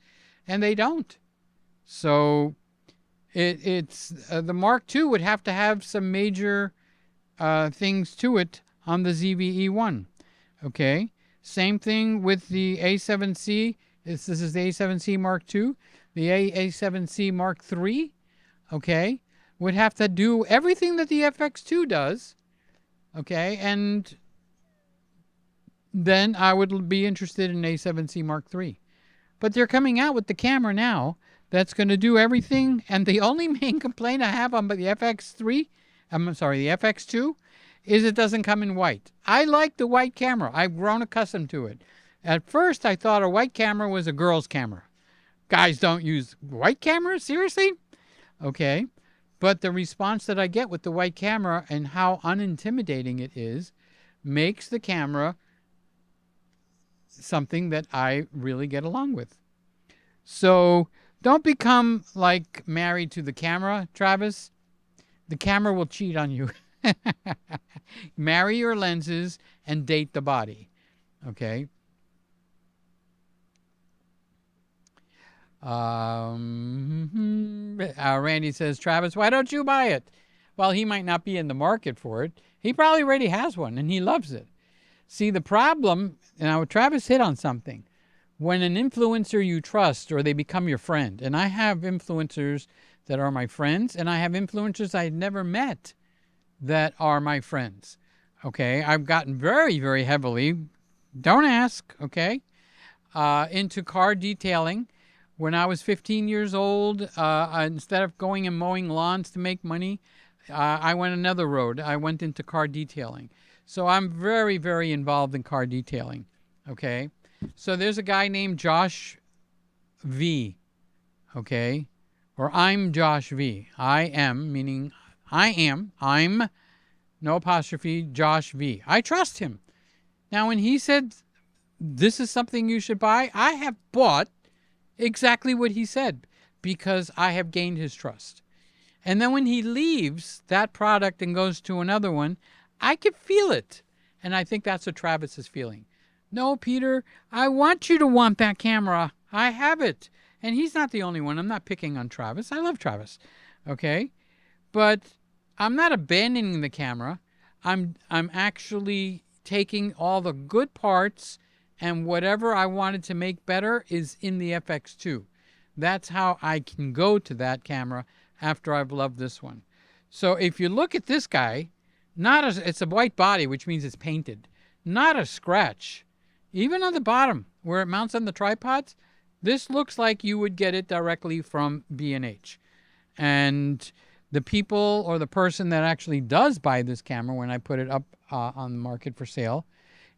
and they don't. So it's the Mark II would have to have some major things to it on the ZVE1. Okay, same thing with the A7C. This is the A7C Mark II. The A7C Mark III, okay, would have to do everything that the FX2 does, okay, and then I would be interested in A7C Mark III. But they're coming out with the camera now that's going to do everything, and the only main complaint I have on the FX2 is it doesn't come in white. I like the white camera. I've grown accustomed to it. At first, I thought a white camera was a girl's camera. Guys don't use white cameras? Seriously? Okay. But the response that I get with the white camera and how unintimidating it is makes the camera something that I really get along with. So don't become like married to the camera, Travis. The camera will cheat on you. Marry your lenses and date the body. Okay. Randy says, Travis, why don't you buy it? Well, he might not be in the market for it. He probably already has one and he loves it. See, the problem, now Travis hit on something. When an influencer you trust or they become your friend, and I have influencers that are my friends, and I have influencers I had never met that are my friends. Okay, I've gotten very, very heavily, don't ask, okay, into car detailing. When I was 15 years old, instead of going and mowing lawns to make money, I went another road. I went into car detailing. So I'm very, very involved in car detailing, okay? So there's a guy named Josh V, okay? Or I'm Josh V. I am, meaning I'm, no apostrophe, Josh V. I trust him. Now, when he said, this is something you should buy, I have bought exactly what he said because I have gained his trust. And then when he leaves that product and goes to another one, I can feel it. And I think that's what Travis is feeling. No, Peter, I want you to want that camera. I have it. And he's not the only one. I'm not picking on Travis. I love Travis. Okay? But I'm not abandoning the camera. I'm actually taking all the good parts and whatever I wanted to make better is in the FX2. That's how I can go to that camera after I've loved this one. So if you look at this guy, it's a white body, which means it's painted. Not a scratch. Even on the bottom, where it mounts on the tripods, this looks like you would get it directly from B&H. And the people or the person that actually does buy this camera when I put it up on the market for sale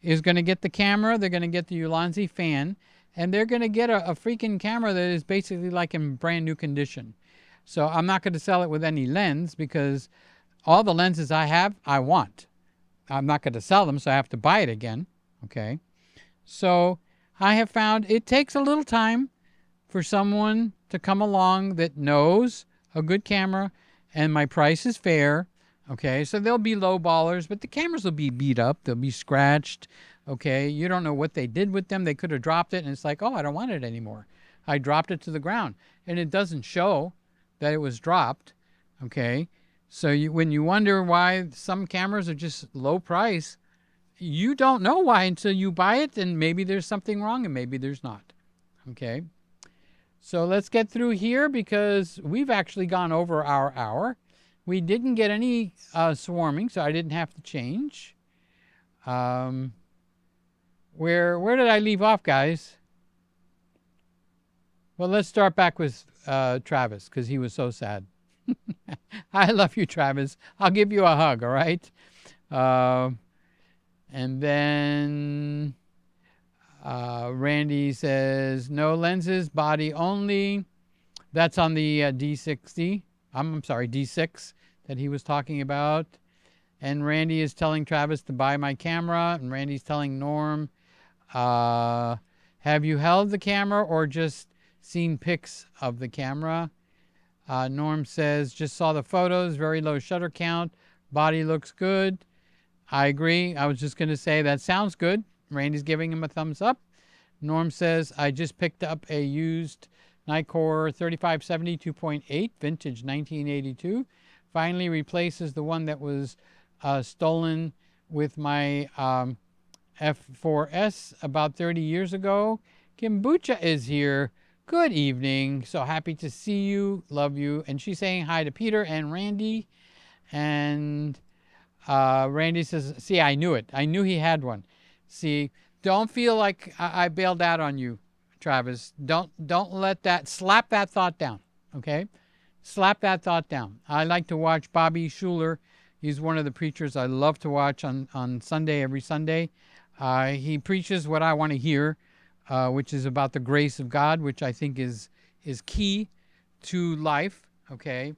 is going to get the camera, they're going to get the Ulanzi fan, and they're going to get a freaking camera that is basically like in brand new condition. So I'm not going to sell it with any lens because all the lenses I have, I want. I'm not going to sell them, so I have to buy it again. Okay. So I have found it takes a little time for someone to come along that knows a good camera and my price is fair. Okay. So they'll be low ballers, but the cameras will be beat up. They'll be scratched. Okay. You don't know what they did with them. They could have dropped it and it's like, oh, I don't want it anymore. I dropped it to the ground and it doesn't show that it was dropped. Okay. So when you wonder why some cameras are just low price, you don't know why until you buy it, and maybe there's something wrong and maybe there's not. Okay. So let's get through here because we've actually gone over our hour. We didn't get any swarming, so I didn't have to change. Where did I leave off, guys? Well, let's start back with Travis because he was so sad. I love you, Travis. I'll give you a hug, all right? And then Randy says, no lenses, body only. That's on the D60. I'm sorry, D6 that he was talking about. And Randy is telling Travis to buy my camera. And Randy's telling Norm, have you held the camera or just seen pics of the camera. Norm says, just saw the photos, very low shutter count, body looks good. I agree. I was just going to say that sounds good. Randy's giving him a thumbs up. Norm says, I just picked up a used Nikkor 3570 2.8, vintage 1982. Finally replaces the one that was stolen with my F4S about 30 years ago. Kimbucha is here. Good evening. So happy to see you. Love you. And she's saying hi to Peter and Randy. And Randy says, see, I knew it. I knew he had one. See, don't feel like I bailed out on you, Travis. Don't let that, slap that thought down, okay? Slap that thought down. I like to watch Bobby Schuller. He's one of the preachers I love to watch on Sunday, every Sunday. He preaches what I want to hear, which is about the grace of God, which I think is key to life, okay?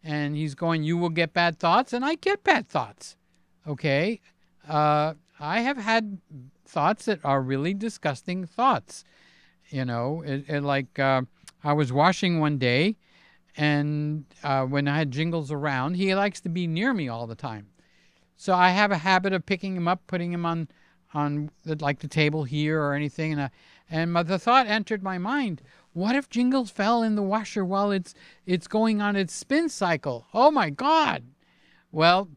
And he's going, you will get bad thoughts, and I get bad thoughts, okay? I have had thoughts that are really disgusting thoughts. You know, I was washing one day, and when I had Jingles around, he likes to be near me all the time. So I have a habit of picking him up, putting him on the table here or anything, and the thought entered my mind: what if Jingles fell in the washer while it's going on its spin cycle? Oh my God! Well,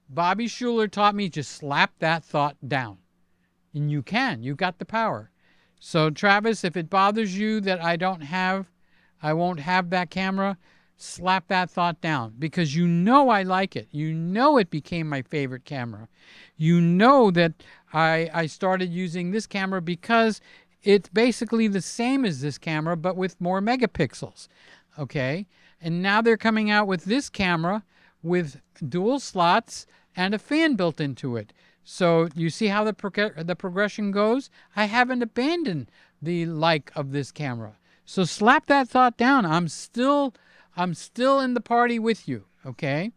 Bobby Schuller taught me just slap that thought down. And you've got the power. So Travis, if it bothers you that I won't have that camera, slap that thought down, because you know I like it. You know it became my favorite camera. You know that I started using this camera because it's basically the same as this camera, but with more megapixels. Okay? And now they're coming out with this camera with dual slots and a fan built into it. So you see how the progression goes? I haven't abandoned the like of this camera. So slap that thought down. I'm still in the party with you, okay?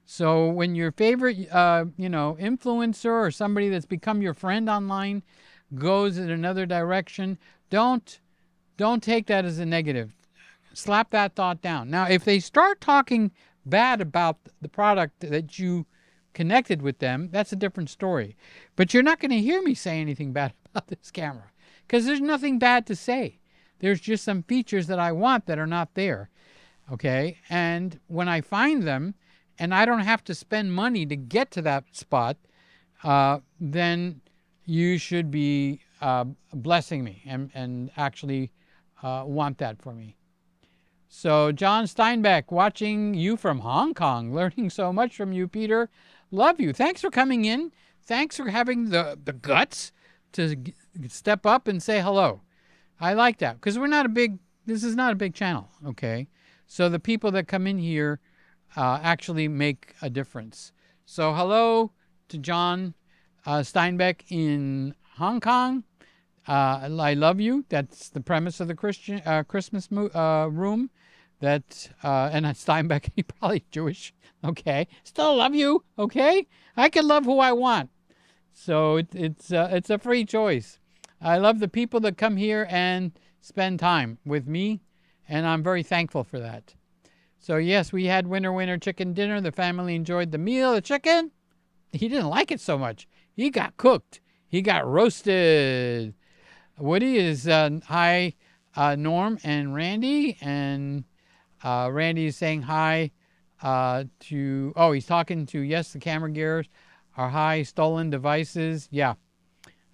So when your favorite influencer or somebody that's become your friend online goes in another direction, don't take that as a negative. Slap that thought down. Now, if they start talking bad about the product that you connected with them, that's a different story. But you're not going to hear me say anything bad about this camera, because there's nothing bad to say. There's just some features that I want that are not there, okay? And when I find them, and I don't have to spend money to get to that spot, then you should be blessing me and actually want that for me. So John Steinbeck, watching you from Hong Kong, learning so much from you, Peter. Love you. Thanks for coming in. Thanks for having the guts to step up and say hello. I like that, because this is not a big channel, okay? So the people that come in here actually make a difference. So hello to John Steinbeck in Hong Kong. I love you. That's the premise of the Christmas room. And Steinbeck, he's probably Jewish. Okay, still love you. Okay, I can love who I want. So it's a free choice. I love the people that come here and spend time with me, and I'm very thankful for that. So yes, we had winter chicken dinner. The family enjoyed the meal. The chicken, he didn't like it so much. He got cooked. He got roasted. Woody is hi, Norm and Randy, and Randy is saying hi he's talking to, yes, the camera gears are high, stolen devices. Yeah,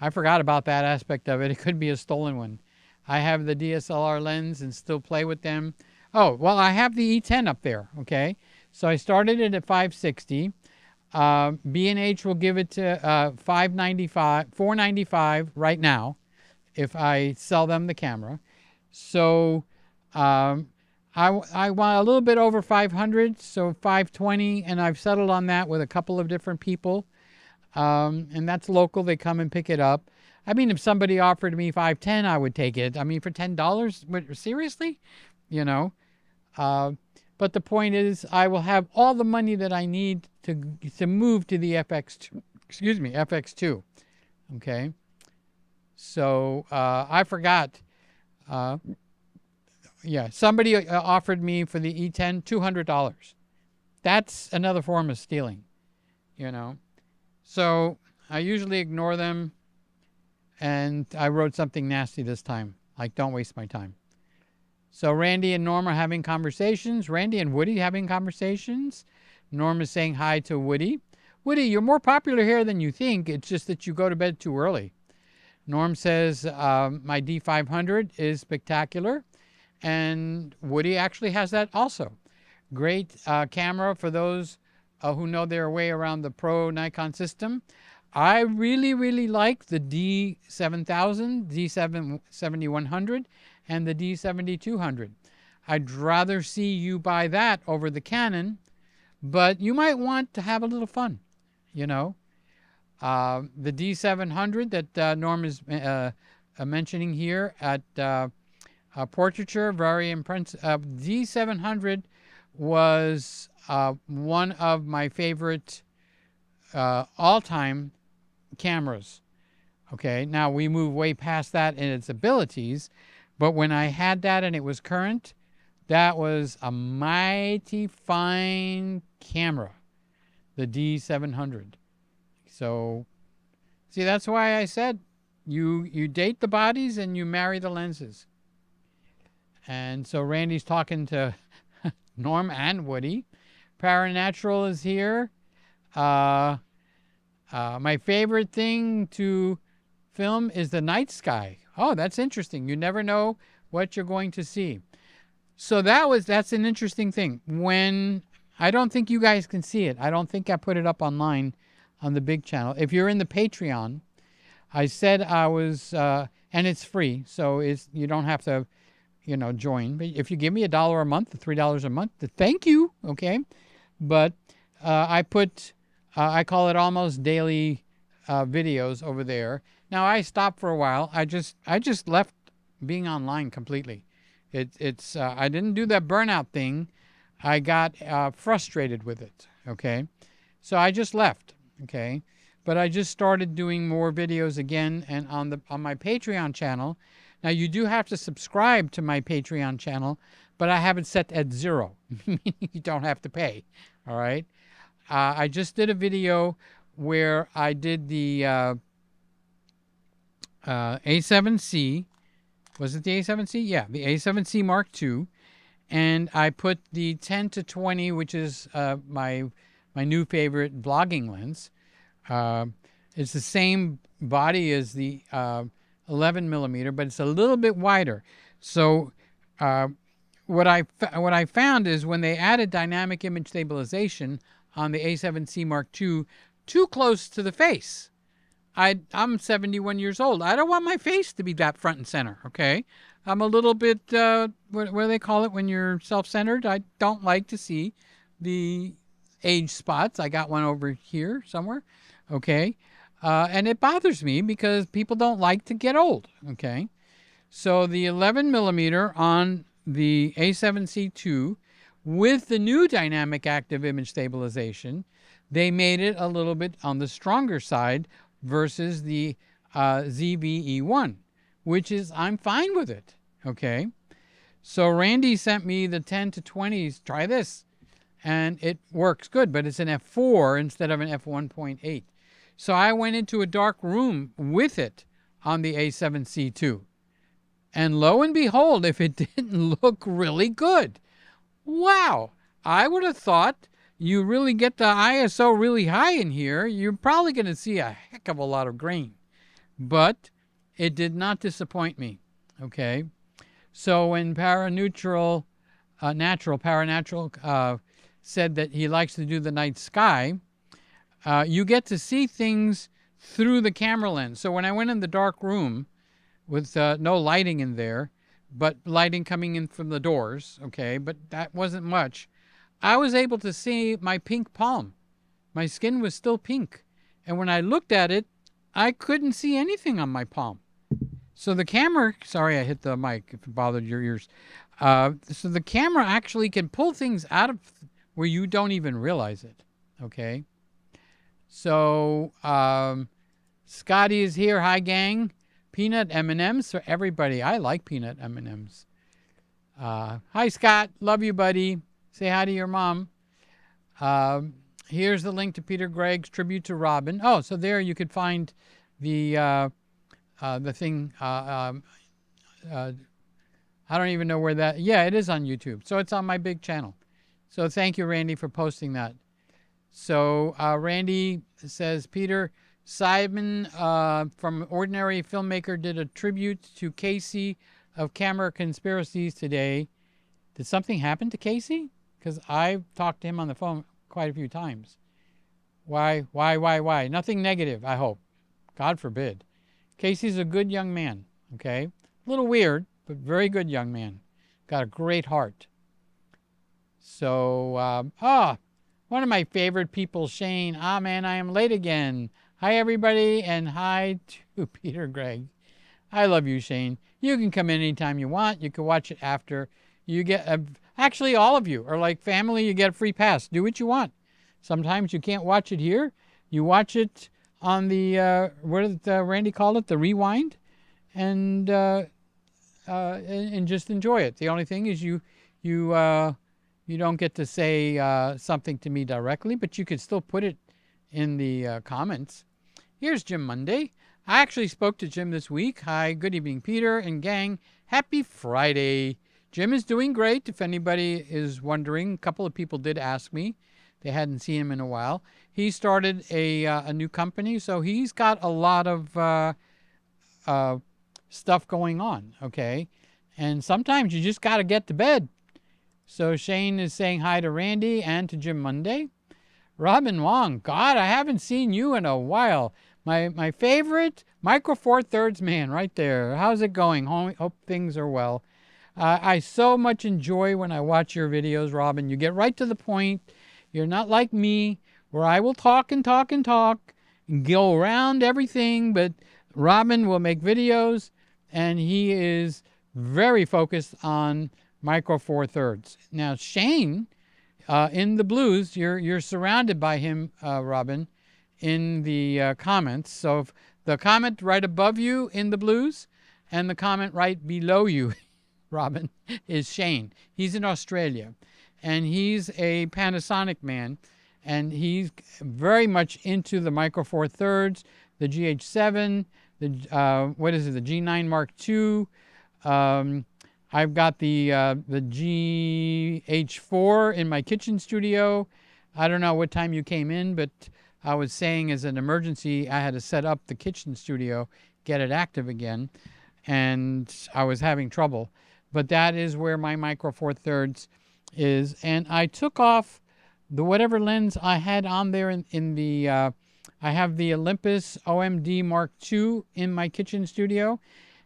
I forgot about that aspect of it. It could be a stolen one. I have the DSLR lens and still play with them. Oh, well, I have the E10 up there, okay? So I started it at 560. B&H will give it to $495 right now if I sell them the camera. So I want a little bit over 500, so 520, and I've settled on that with a couple of different people. And that's local. They come and pick it up. I mean, if somebody offered me 510, I would take it. I mean, for $10, seriously? You know? But the point is, I will have all the money that I need to move to the FX2. Okay? So, I forgot. Yeah, somebody offered me for the E10 $200. That's another form of stealing, you know. So I usually ignore them, and I wrote something nasty this time, like don't waste my time. So Randy and Norm are having conversations. Randy and Woody having conversations. Norm is saying hi to Woody. Woody, you're more popular here than you think. It's just that you go to bed too early. Norm says my D500 is spectacular. And Woody actually has that also. Great camera for those who know their way around the Pro Nikon system. I really, really like the D7000, D7100, and the D7200. I'd rather see you buy that over the Canon, but you might want to have a little fun, you know. The D700 that Norm is mentioning here at portraiture, very impressive. D700 was one of my favorite all-time cameras. Okay, now we move way past that in its abilities, but when I had that and it was current, that was a mighty fine camera, the D700. So, see, that's why I said you date the bodies and you marry the lenses. And so Randy's talking to Norm and Woody. Paranatural is here. My favorite thing to film is the night sky. Oh, that's interesting. You never know what you're going to see. So that's an interesting thing. When I don't think you guys can see it. I don't think I put it up online on the big channel. If you're in the Patreon, I said I was, and it's free, so you don't have to, you know, join. But if you give me $1 a month, $3 a month, thank you. Okay, but I call it almost daily videos over there. Now I stopped for a while. I just left being online completely. I didn't do that burnout thing. I got frustrated with it. Okay, so I just left. Okay, but I just started doing more videos again, and on my Patreon channel. Now you do have to subscribe to my Patreon channel, but I have it set at 0. You don't have to pay. All right. I just did a video where I did the A7C. Was it the A7C? Yeah, the A7C Mark II. And I put the 10-20, which is my new favorite vlogging lens. It's the same body as the 11 millimeter, but it's a little bit wider. So what I found is when they added dynamic image stabilization on the A7C Mark II, too close to the face. I'm 71 years old. I don't want my face to be that front and center, okay? I'm a little bit, what do they call it when you're self-centered? I don't like to see the age spots. I got one over here somewhere, okay? And it bothers me because people don't like to get old, okay? So the 11 millimeter on the A7C II with the new dynamic active image stabilization, they made it a little bit on the stronger side versus the ZV-E1, which is, I'm fine with it, okay? So Randy sent me the 10-20s, try this, and it works good, but it's an f4 instead of an f1.8. So I went into a dark room with it on the A7C II. And lo and behold, if it didn't look really good. Wow, I would have thought you really get the ISO really high in here, you're probably going to see a heck of a lot of grain. But it did not disappoint me, okay? So when Paranatural said that he likes to do the night sky, you get to see things through the camera lens. So when I went in the dark room with no lighting in there, but lighting coming in from the doors, okay, but that wasn't much, I was able to see my pink palm. My skin was still pink. And when I looked at it, I couldn't see anything on my palm. So the camera, sorry I hit the mic if it bothered your ears. So the camera actually can pull things out of where you don't even realize it, okay? So Scotty is here. Hi, gang. Peanut M&Ms for everybody. I like peanut M&Ms. Hi, Scott. Love you, buddy. Say hi to your mom. Here's the link to Peter Gregg's tribute to Robin. Oh, so there you could find the thing. I don't even know where that. Yeah, it is on YouTube. So it's on my big channel. So thank you, Randy, for posting that. So Randy says, Peter, Simon from Ordinary Filmmaker did a tribute to Casey of Camera Conspiracies today. Did something happen to Casey? Because I've talked to him on the phone quite a few times. Why? Nothing negative, I hope. God forbid. Casey's a good young man, okay? A little weird, but very good young man. Got a great heart. So, one of my favorite people, Shane. Man, I am late again. Hi, everybody, and hi to Peter Gregg. I love you, Shane. You can come in anytime you want. You can watch it after. You get, actually, all of you are like family. You get a free pass. Do what you want. Sometimes you can't watch it here. You watch it on the, what did Randy call it? The rewind. And just enjoy it. The only thing is you don't get to say something to me directly, but you could still put it in the comments. Here's Jim Monday. I actually spoke to Jim this week. Hi, good evening, Peter and gang. Happy Friday. Jim is doing great. If anybody is wondering, a couple of people did ask me. They hadn't seen him in a while. He started a new company, so he's got a lot of stuff going on, okay? And sometimes you just got to get to bed. So Shane is saying hi to Randy and to Jim Monday. Robin Wong, God, I haven't seen you in a while. My favorite Micro Four Thirds man right there. How's it going? Hope things are well. I so much enjoy when I watch your videos, Robin. You get right to the point. You're not like me, where I will talk and talk and talk and go around everything, but Robin will make videos, and he is very focused on Micro Four Thirds. Now, Shane, in the blues, you're surrounded by him, Robin, in the comments. So if the comment right above you in the blues and the comment right below you, Robin, is Shane. He's in Australia, and he's a Panasonic man, and he's very much into the Micro Four Thirds, the GH7, the what is it, the G9 Mark II. I've got the GH4 in my kitchen studio. I don't know what time you came in, but I was saying as an emergency, I had to set up the kitchen studio, get it active again, and I was having trouble. But that is where my Micro Four Thirds is. And I took off the whatever lens I had on there in the, I have the Olympus OMD Mark II in my kitchen studio,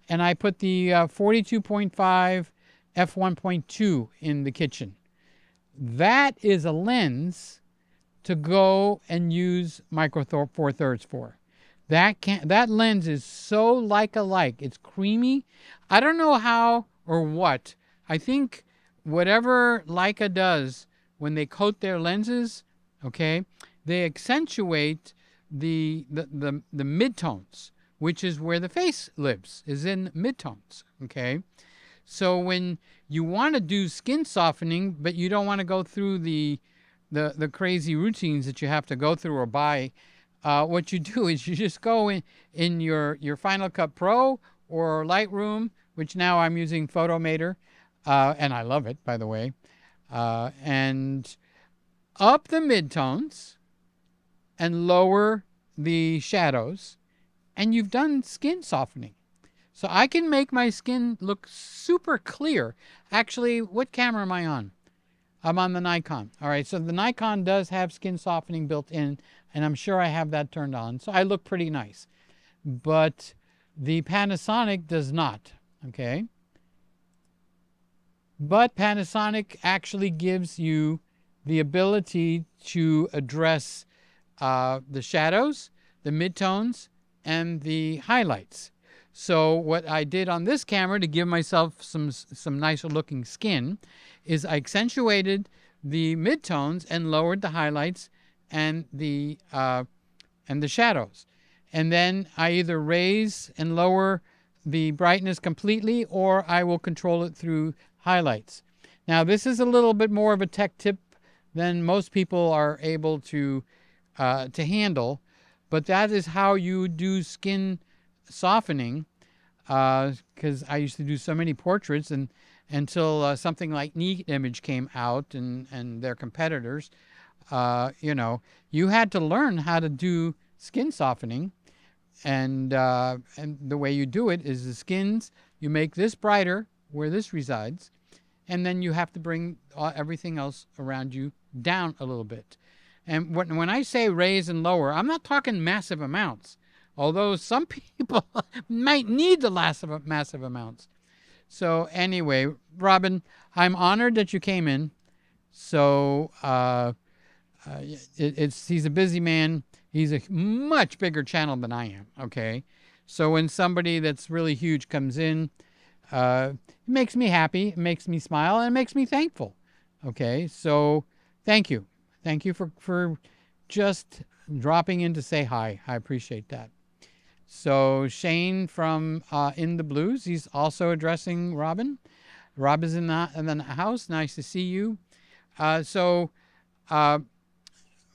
and I put the 42.5 f1.2 in the kitchen. That is a lens to go and use Micro Four Thirds for. That lens is so like-alike. It's creamy. I don't know how or what. I think whatever Leica does when they coat their lenses, okay, they accentuate the midtones, which is where the face lives, is in midtones, okay? So when you want to do skin softening, but you don't want to go through the crazy routines that you have to go through or buy, what you do is you just go in your Final Cut Pro or Lightroom, which now I'm using Photomator, and I love it, by the way, and up the midtones and lower the shadows, and you've done skin softening. So I can make my skin look super clear. Actually, what camera am I on? I'm on the Nikon. All right, so the Nikon does have skin softening built in, and I'm sure I have that turned on, so I look pretty nice. But the Panasonic does not, okay? But Panasonic actually gives you the ability to address the shadows, the midtones, and the highlights. So what I did on this camera to give myself some nicer looking skin is I accentuated the midtones and lowered the highlights and the shadows. And then I either raise and lower the brightness completely, or I will control it through highlights. Now, this is a little bit more of a tech tip than most people are able to handle, but that is how you do skin softening, because I used to do so many portraits, and until something like Neat Image came out and their competitors, you had to learn how to do skin softening, and the way you do it is the skins, you make this brighter where this resides, and then you have to bring everything else around you down a little bit. And when I say raise and lower, I'm not talking massive amounts, although some people might need the massive amounts. So anyway, Robin, I'm honored that you came in. So he's a busy man. He's a much bigger channel than I am, okay? So when somebody that's really huge comes in, it makes me happy, it makes me smile, and it makes me thankful, okay? So thank you. Thank you for just dropping in to say hi. I appreciate that. So Shane from In the Blues, he's also addressing Robin. Rob is in the house. Nice to see you.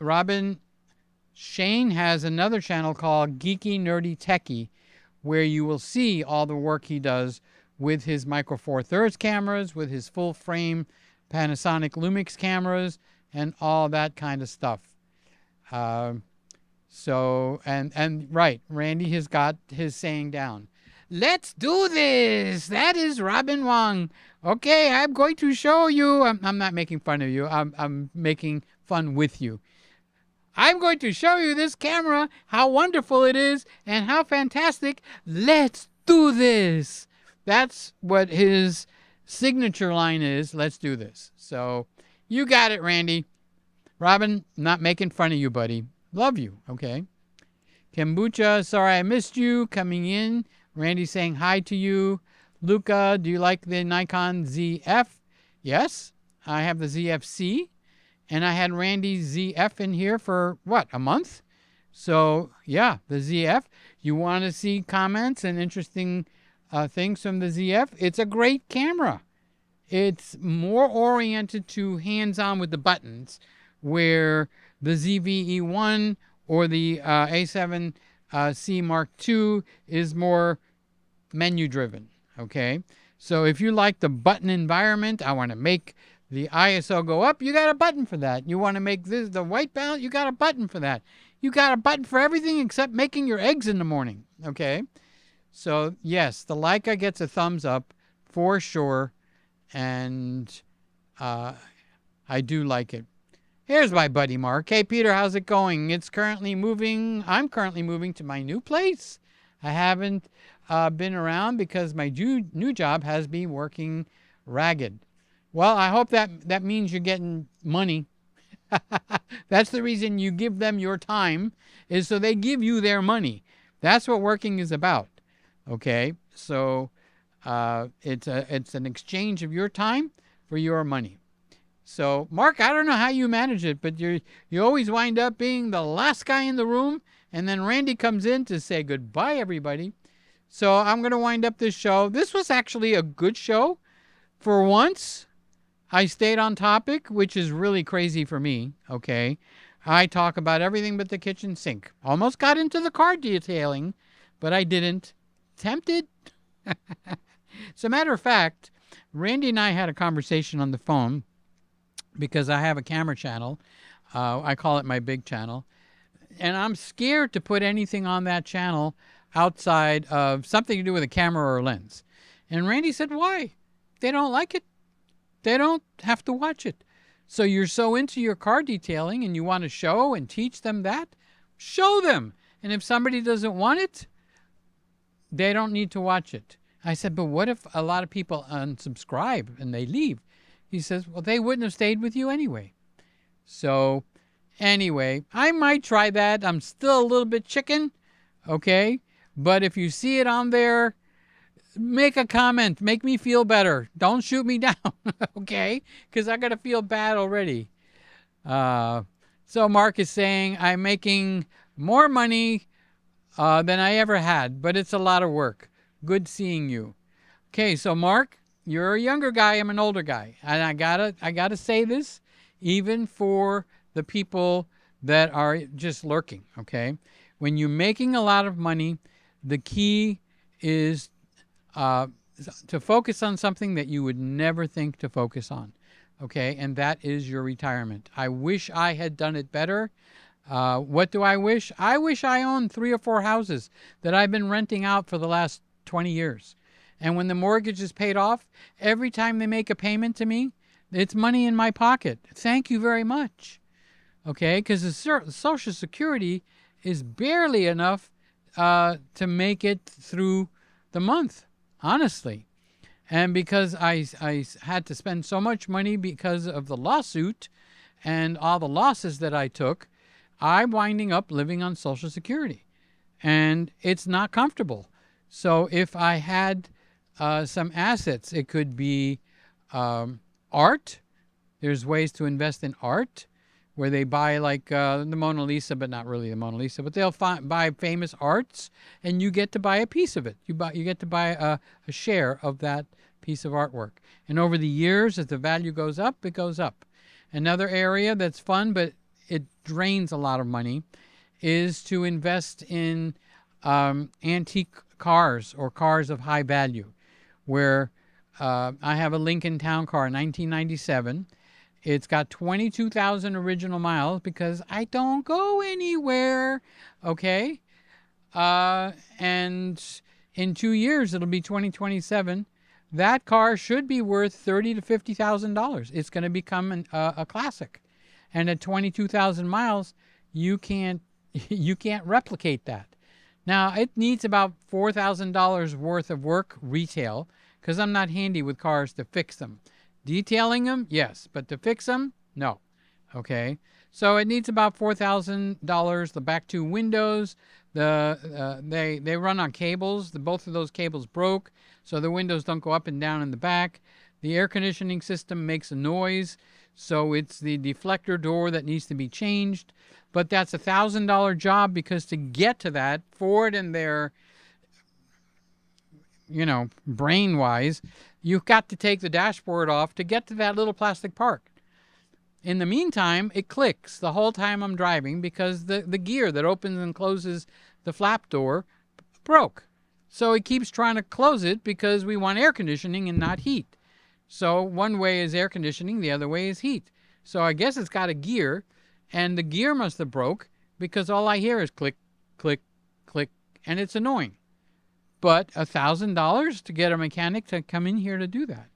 Robin, Shane has another channel called Geeky Nerdy Techie, where you will see all the work he does with his Micro Four Thirds cameras, with his full frame Panasonic Lumix cameras, and all that kind of stuff. Right, Randy has got his saying down. Let's do this. That is Robin Wong. Okay, I'm going to show you. I'm not making fun of you. I'm making fun with you. I'm going to show you this camera, how wonderful it is, and how fantastic. Let's do this. That's what his signature line is. Let's do this. So you got it, Randy. Robin, not making fun of you, buddy. Love you, okay? Kombucha, sorry I missed you coming in. Randy saying hi to you. Luca, do you like the Nikon ZF? Yes, I have the ZF-C. And I had Randy's ZF in here for, a month? So, yeah, the ZF. You want to see comments and interesting things from the ZF? It's a great camera. It's more oriented to hands-on with the buttons, where the ZVE1 or the A7C Mark II is more menu-driven, okay? So if you like the button environment, I want to make the ISO go up, you got a button for that. You want to make this the white balance, you got a button for that. You got a button for everything except making your eggs in the morning, okay? So, yes, the Leica gets a thumbs up for sure, and I do like it. Here's my buddy Mark. Hey, Peter, how's it going? I'm currently moving to my new place. I haven't been around because my new job has been working ragged. Well, I hope that means you're getting money. That's the reason you give them your time, is so they give you their money. That's what working is about. Okay? So it's an exchange of your time for your money. So, Mark, I don't know how you manage it, but you always wind up being the last guy in the room, and then Randy comes in to say goodbye, everybody. So I'm going to wind up this show. This was actually a good show. For once, I stayed on topic, which is really crazy for me, okay? I talk about everything but the kitchen sink. Almost got into the car detailing, but I didn't. Tempted? As a matter of fact, Randy and I had a conversation on the phone because I have a camera channel. I call it my big channel. And I'm scared to put anything on that channel outside of something to do with a camera or a lens. And Randy said, why? They don't like it. They don't have to watch it. So you're so into your car detailing and you want to show and teach them that? Show them. And if somebody doesn't want it, they don't need to watch it. I said, but what if a lot of people unsubscribe and they leave? He says, well, they wouldn't have stayed with you anyway. So anyway, I might try that. I'm still a little bit chicken, okay? But if you see it on there, make a comment. Make me feel better. Don't shoot me down, okay? Because I got to feel bad already. So Mark is saying, I'm making more money than I ever had, but it's a lot of work. Good seeing you. Okay, so Mark, you're a younger guy, I'm an older guy. And I gotta say this, even for the people that are just lurking, okay? When you're making a lot of money, the key is to focus on something that you would never think to focus on, okay? And that is your retirement. I wish I had done it better. What do I wish? I wish I owned 3 or 4 houses that I've been renting out for the last 20 years. And when the mortgage is paid off, every time they make a payment to me, it's money in my pocket. Thank you very much. Okay, because the Social Security is barely enough to make it through the month, honestly. And because I had to spend so much money because of the lawsuit and all the losses that I took, I'm winding up living on Social Security. And it's not comfortable. So if I had some assets, it could be art. There's ways to invest in art where they buy like the Mona Lisa, but not really the Mona Lisa, but they'll buy famous arts and you get to buy a piece of it. You get to buy a share of that piece of artwork. And over the years, as the value goes up, it goes up. Another area that's fun, but it drains a lot of money, is to invest in antique cars or cars of high value, where I have a Lincoln Town Car, 1997. It's got 22,000 original miles because I don't go anywhere, okay? And in 2 years, it'll be 2027. That car should be worth $30,000 to $50,000. It's going to become a classic. And at 22,000 miles, you can't replicate that. Now, it needs about $4,000 worth of work retail because I'm not handy with cars to fix them. Detailing them, yes, but to fix them, no. Okay, so it needs about $4,000. The back 2 windows, they run on cables. Both of those cables broke, so the windows don't go up and down in the back. The air conditioning system makes a noise, so it's the deflector door that needs to be changed. But that's a $1,000 job because to get to that, Ford and their, brain-wise, you've got to take the dashboard off to get to that little plastic part. In the meantime, it clicks the whole time I'm driving because the gear that opens and closes the flap door broke. So it keeps trying to close it because we want air conditioning and not heat. So one way is air conditioning, the other way is heat. So I guess it's got a gear, and the gear must have broke because all I hear is click, click, click, and it's annoying. But $1,000 to get a mechanic to come in here to do that.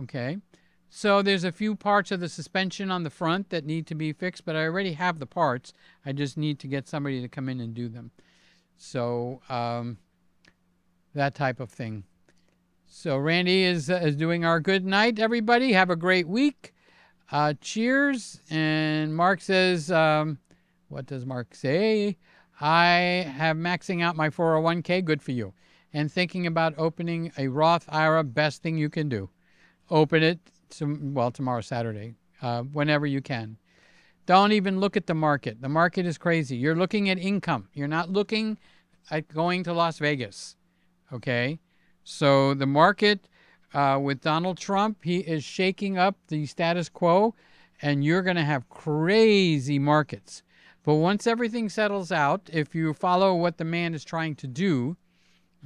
Okay, so there's a few parts of the suspension on the front that need to be fixed, but I already have the parts. I just need to get somebody to come in and do them. So that type of thing. So Randy is doing our good night, everybody. Have a great week. Cheers. And Mark says, what does Mark say? I have maxing out my 401k. Good for you. And thinking about opening a Roth IRA. Best thing you can do. Open it, tomorrow, Saturday, whenever you can. Don't even look at the market. The market is crazy. You're looking at income. You're not looking at going to Las Vegas. Okay? So the market with Donald Trump, he is shaking up the status quo, and you're going to have crazy markets. But once everything settles out, if you follow what the man is trying to do,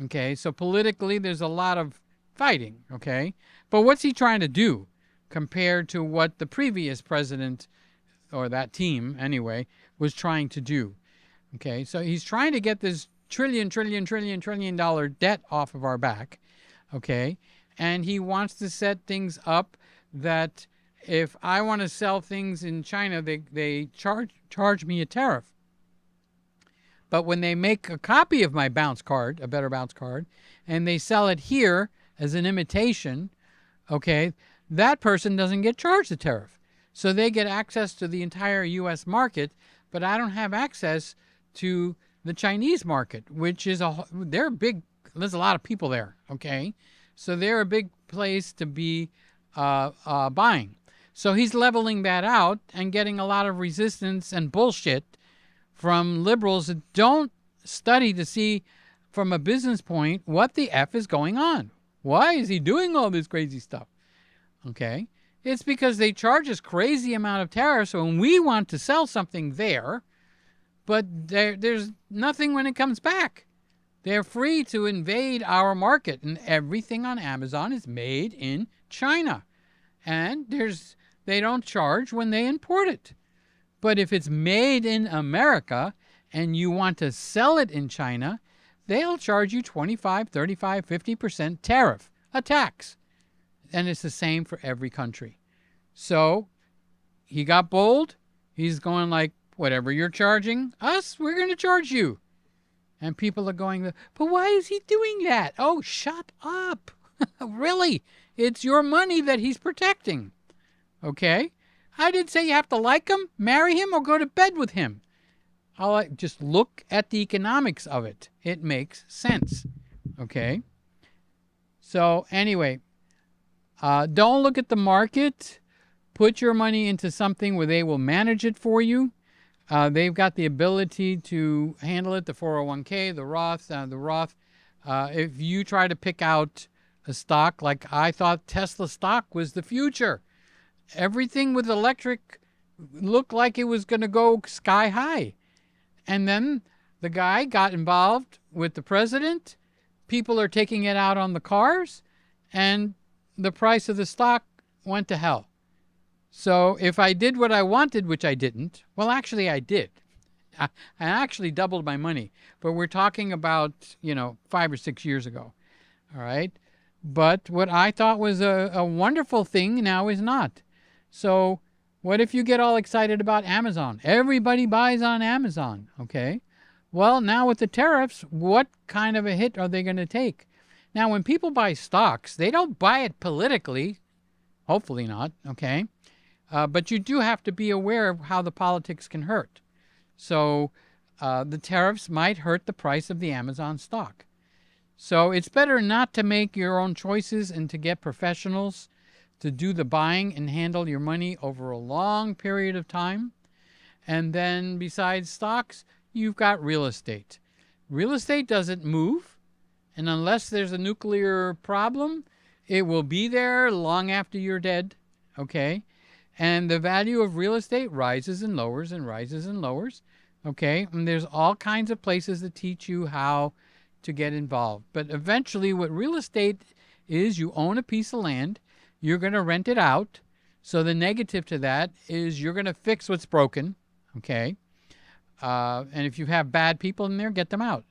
okay, so politically there's a lot of fighting, okay? But what's he trying to do compared to what the previous president, or that team anyway, was trying to do? Okay, so he's trying to get this trillion dollar debt off of our back, okay? And he wants to set things up that if I want to sell things in China, they charge me a tariff. But when they make a copy of my bounce card, a better bounce card, and they sell it here as an imitation, okay, that person doesn't get charged the tariff. So they get access to the entire U.S. market, but I don't have access to the Chinese market, which is they're big. There's a lot of people there, okay? So they're a big place to be buying. So he's leveling that out and getting a lot of resistance and bullshit from liberals that don't study to see from a business point what the F is going on. Why is he doing all this crazy stuff? Okay. It's because they charge us crazy amount of tariffs when we want to sell something there, but there's nothing when it comes back. They're free to invade our market, and everything on Amazon is made in China. And they don't charge when they import it. But if it's made in America and you want to sell it in China, they'll charge you 25, 35, 50% tariff, a tax. And it's the same for every country. So he got bold. He's going like, whatever you're charging us, we're going to charge you. And people are going, but why is he doing that? Oh, shut up. Really? It's your money that he's protecting. Okay? I didn't say you have to like him, marry him, or go to bed with him. I'll just look at the economics of it. It makes sense. Okay? So anyway, don't look at the market. Put your money into something where they will manage it for you. They've got the ability to handle it, the 401k, the Roth. If you try to pick out a stock, like I thought Tesla stock was the future. Everything with electric looked like it was going to go sky high. And then the guy got involved with the president. People are taking it out on the cars, and the price of the stock went to hell. So if I did what I wanted, which I didn't, well, actually I did. I actually doubled my money, but we're talking about, 5 or 6 years ago. All right. But what I thought was a wonderful thing now is not. So what if you get all excited about Amazon? Everybody buys on Amazon. Okay. Well, now with the tariffs, what kind of a hit are they going to take? Now, when people buy stocks, they don't buy it politically. Hopefully not. Okay. But you do have to be aware of how the politics can hurt. So the tariffs might hurt the price of the Amazon stock. So it's better not to make your own choices and to get professionals to do the buying and handle your money over a long period of time. And then besides stocks, you've got real estate. Real estate doesn't move. And unless there's a nuclear problem, it will be there long after you're dead. Okay? And the value of real estate rises and lowers and rises and lowers. Okay? And there's all kinds of places that teach you how to get involved. But eventually what real estate is, you own a piece of land, you're going to rent it out. So the negative to that is you're going to fix what's broken. Okay? And if you have bad people in there, get them out.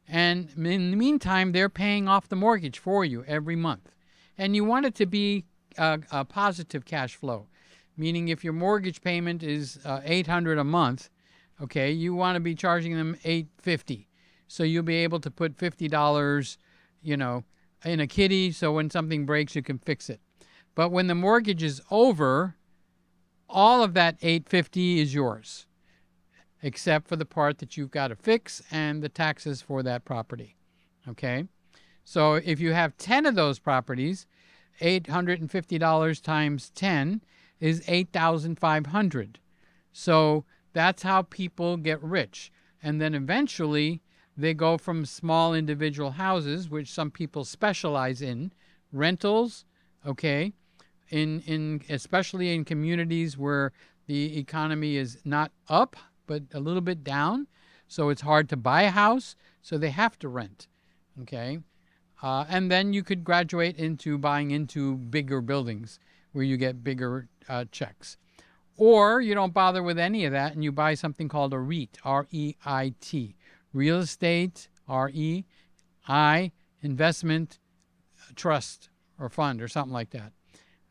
And in the meantime, they're paying off the mortgage for you every month. And you want it to be a positive cash flow. Meaning if your mortgage payment is $800 a month, okay, you want to be charging them $850. So you'll be able to put $50, in a kitty, so when something breaks, you can fix it. But when the mortgage is over, all of that $850 is yours, except for the part that you've got to fix and the taxes for that property. Okay? So if you have 10 of those properties, $850 times 10 is $8,500. So that's how people get rich. And then eventually they go from small individual houses, which some people specialize in, rentals, okay, especially in communities where the economy is not up, but a little bit down. So it's hard to buy a house, so they have to rent, okay? And then you could graduate into buying into bigger buildings where you get bigger checks. Or you don't bother with any of that and you buy something called a REIT, R-E-I-T, real estate, R-E-I, investment trust or fund or something like that,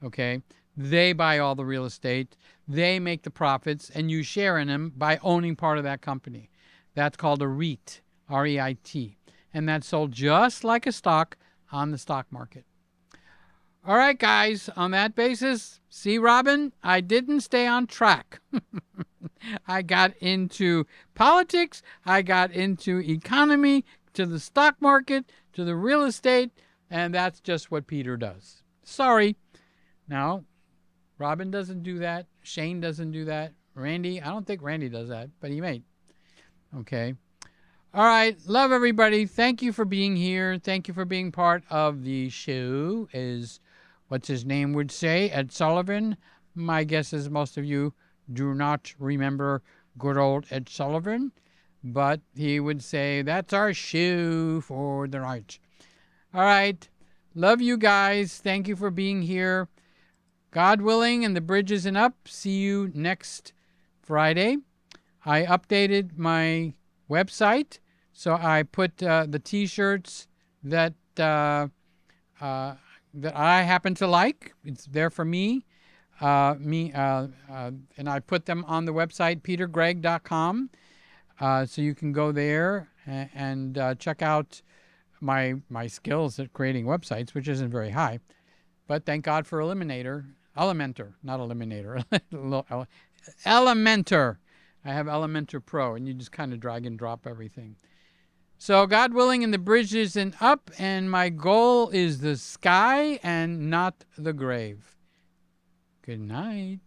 okay? They buy all the real estate, they make the profits, and you share in them by owning part of that company. That's called a REIT, R-E-I-T, and that's sold just like a stock on the stock market. All right, guys, on that basis, see, Robin, I didn't stay on track. I got into politics, I got into economy, to the stock market, to the real estate, and that's just what Peter does. Sorry. Now, Robin doesn't do that. Shane doesn't do that. Randy, I don't think Randy does that, but he may. Okay. All right. Love everybody. Thank you for being here. Thank you for being part of the show, as what's his name would say, Ed Sullivan. My guess is most of you do not remember good old Ed Sullivan, but he would say, that's our shoe for the night. All right. Love you guys. Thank you for being here. God willing, and the bridge isn't up. See you next Friday. I updated my website, so I put the T-shirts that that I happen to like. It's there for me. And I put them on the website petergregg.com, so you can go there and check out my skills at creating websites, which isn't very high, but thank God for Elementor, not Eliminator, Elementor. I have Elementor Pro, and you just kind of drag and drop everything. So God willing, and the bridge isn't up, and my goal is the sky and not the grave. Good night.